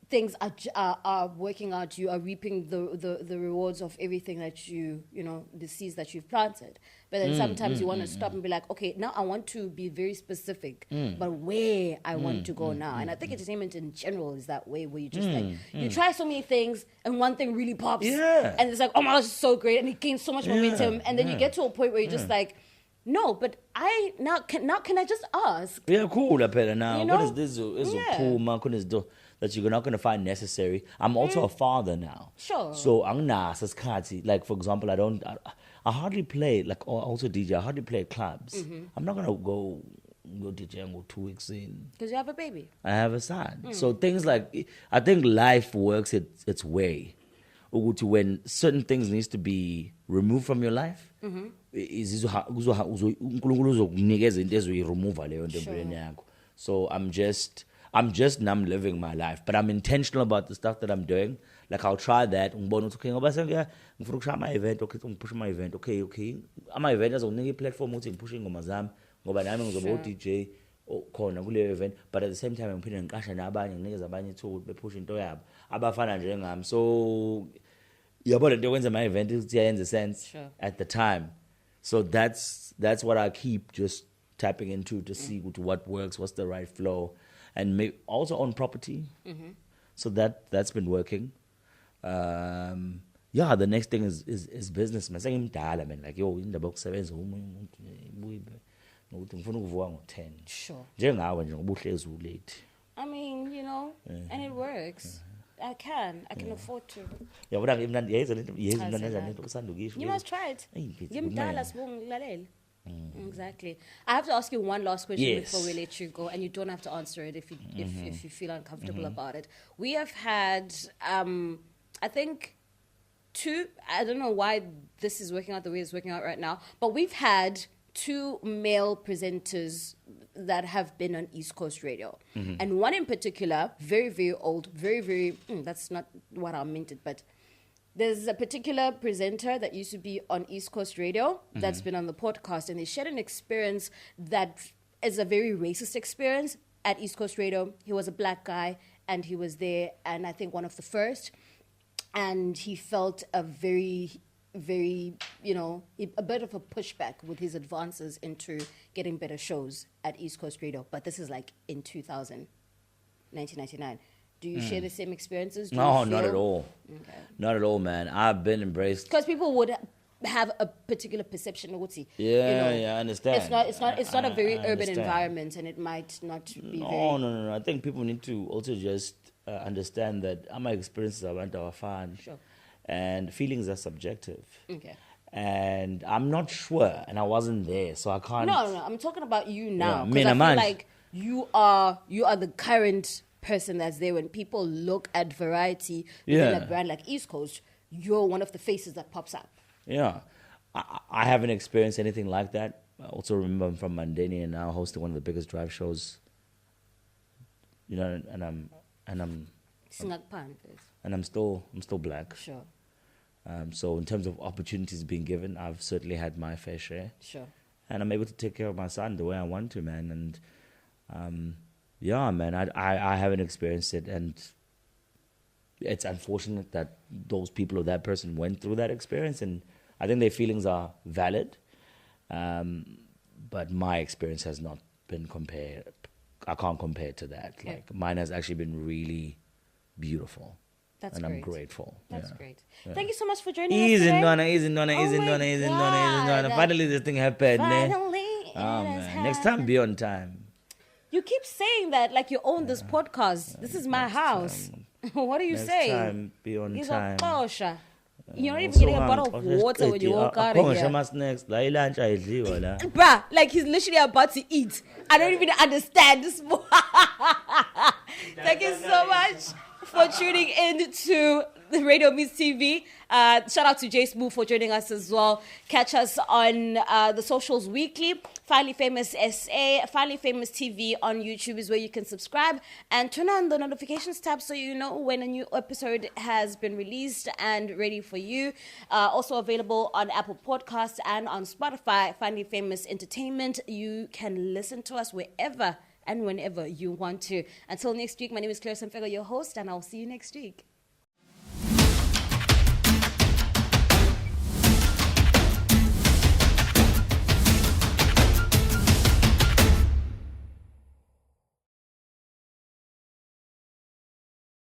things are working out, you are reaping the rewards of everything that you know, the seeds that you've planted. But then sometimes you want to stop and be like, okay, now I want to be very specific, but where I want to go now. And I think entertainment in general is that way, where you just like, you try so many things and one thing really pops. Yeah. And it's like, oh my gosh, it's so great. And it gains so much momentum. And then you get to a point where you're just like, no, but can I just ask? Yeah, cool. Now, You know? what is this? Cool, man. That you're not going to find necessary. I'm also a father now. Sure. So I'm not as like, for example, I hardly play, like, also DJ, I hardly play at clubs. I'm not going to go DJ and go 2 weeks in. Because you have a baby. I have a son. So things like, I think life works its way. When certain things needs to be removed from your life, so I'm just now living my life, but I'm intentional about the stuff that I'm doing. Like I'll try that. Okay, my event. Okay, push my event. Okay. My event is on any platform. Pushing on Mazam. DJ khona kule event, but at the same time ngiphinde ngiqasha nabanye nginikeza abanye ithuba bephusha into yabo abafana njengami. So yabona into kwenza my event iyayenza sense at the time. So that's what I keep just tapping into to see what works, what's the right flow, and also on property. So that's been working. Yeah, the next thing is business. Man, sengimdala man, like yo indaba yokusebenza ukuthi ngifuna ukuvuka ngo-10. Sure. Njengawe nje ngoba uhlezi ulate. I mean, you know, and it works. I can afford to. Yeah, but you must try it. Ngimdala sibonga ngilalela. Exactly. I have to ask you one last question before we let you go, and you don't have to answer it if you feel uncomfortable about it. We have had, I think, I don't know why this is working out the way it's working out right now, but we've had 2 male presenters that have been on East Coast radio. And one in particular, very, very old, very, very, that's not what I meant it, but there's a particular presenter that used to be on East Coast radio that's been on the podcast, and they shared an experience that is a very racist experience at East Coast radio. He was a black guy, and he was there, and I think one of the first, and he felt a very, a bit of a pushback with his advances into getting better shows at East Coast Radio. But this is like in 1999. Do you share the same experiences? No, not at all. Okay. Not at all, man. I've been embraced. Because people would have a particular perception of what's I understand. It's not a very urban environment, and it might not be No. I think people need to also just understand that my experiences are our fun. Sure. And feelings are subjective. Okay. And I'm not sure, and I wasn't there, so I can't. No. I'm talking about you now, because I feel like you are the current person that's there. When people look at variety within a brand like East Coast, you're one of the faces that pops up. Yeah, I haven't experienced anything like that. I also remember I'm from Mandeni and now hosting one of the biggest drive shows. You know, and I'm still black. Sure. So in terms of opportunities being given, I've certainly had my fair share. Sure. And I'm able to take care of my son the way I want to, man. And yeah, man, I haven't experienced it, and it's unfortunate that those people or that person went through that experience, and I think their feelings are valid. But my experience has not been compared. I can't compare to that. Yeah. Like mine has actually been really beautiful. That's and great. I'm grateful. That's Yeah. great. Yeah. Thank you so much for joining us today. Easy, Nona. Finally, this thing happened. Finally, man. Next time, be on time. You keep saying that like you own this podcast. This is my house. What do you say? Next time, be on time. You're not even getting a bottle of water when you walk out of here. Snacks, la lunch ayidliwa la. Bruh, like he's literally about to eat. I don't even understand this. Thank you so much for tuning in to the Radio Meets TV. Shout out to J-SBU for joining us as well. Catch us on the socials weekly. Finally Famous SA, Finally Famous TV on YouTube is where you can subscribe and turn on the notifications tab so you know when a new episode has been released and ready for you. Also available on Apple Podcasts and on Spotify. Finally Famous Entertainment. You can listen to us wherever and whenever you want to. Until next week, my name is Clarissa Mfeka, your host, and I'll see you next week.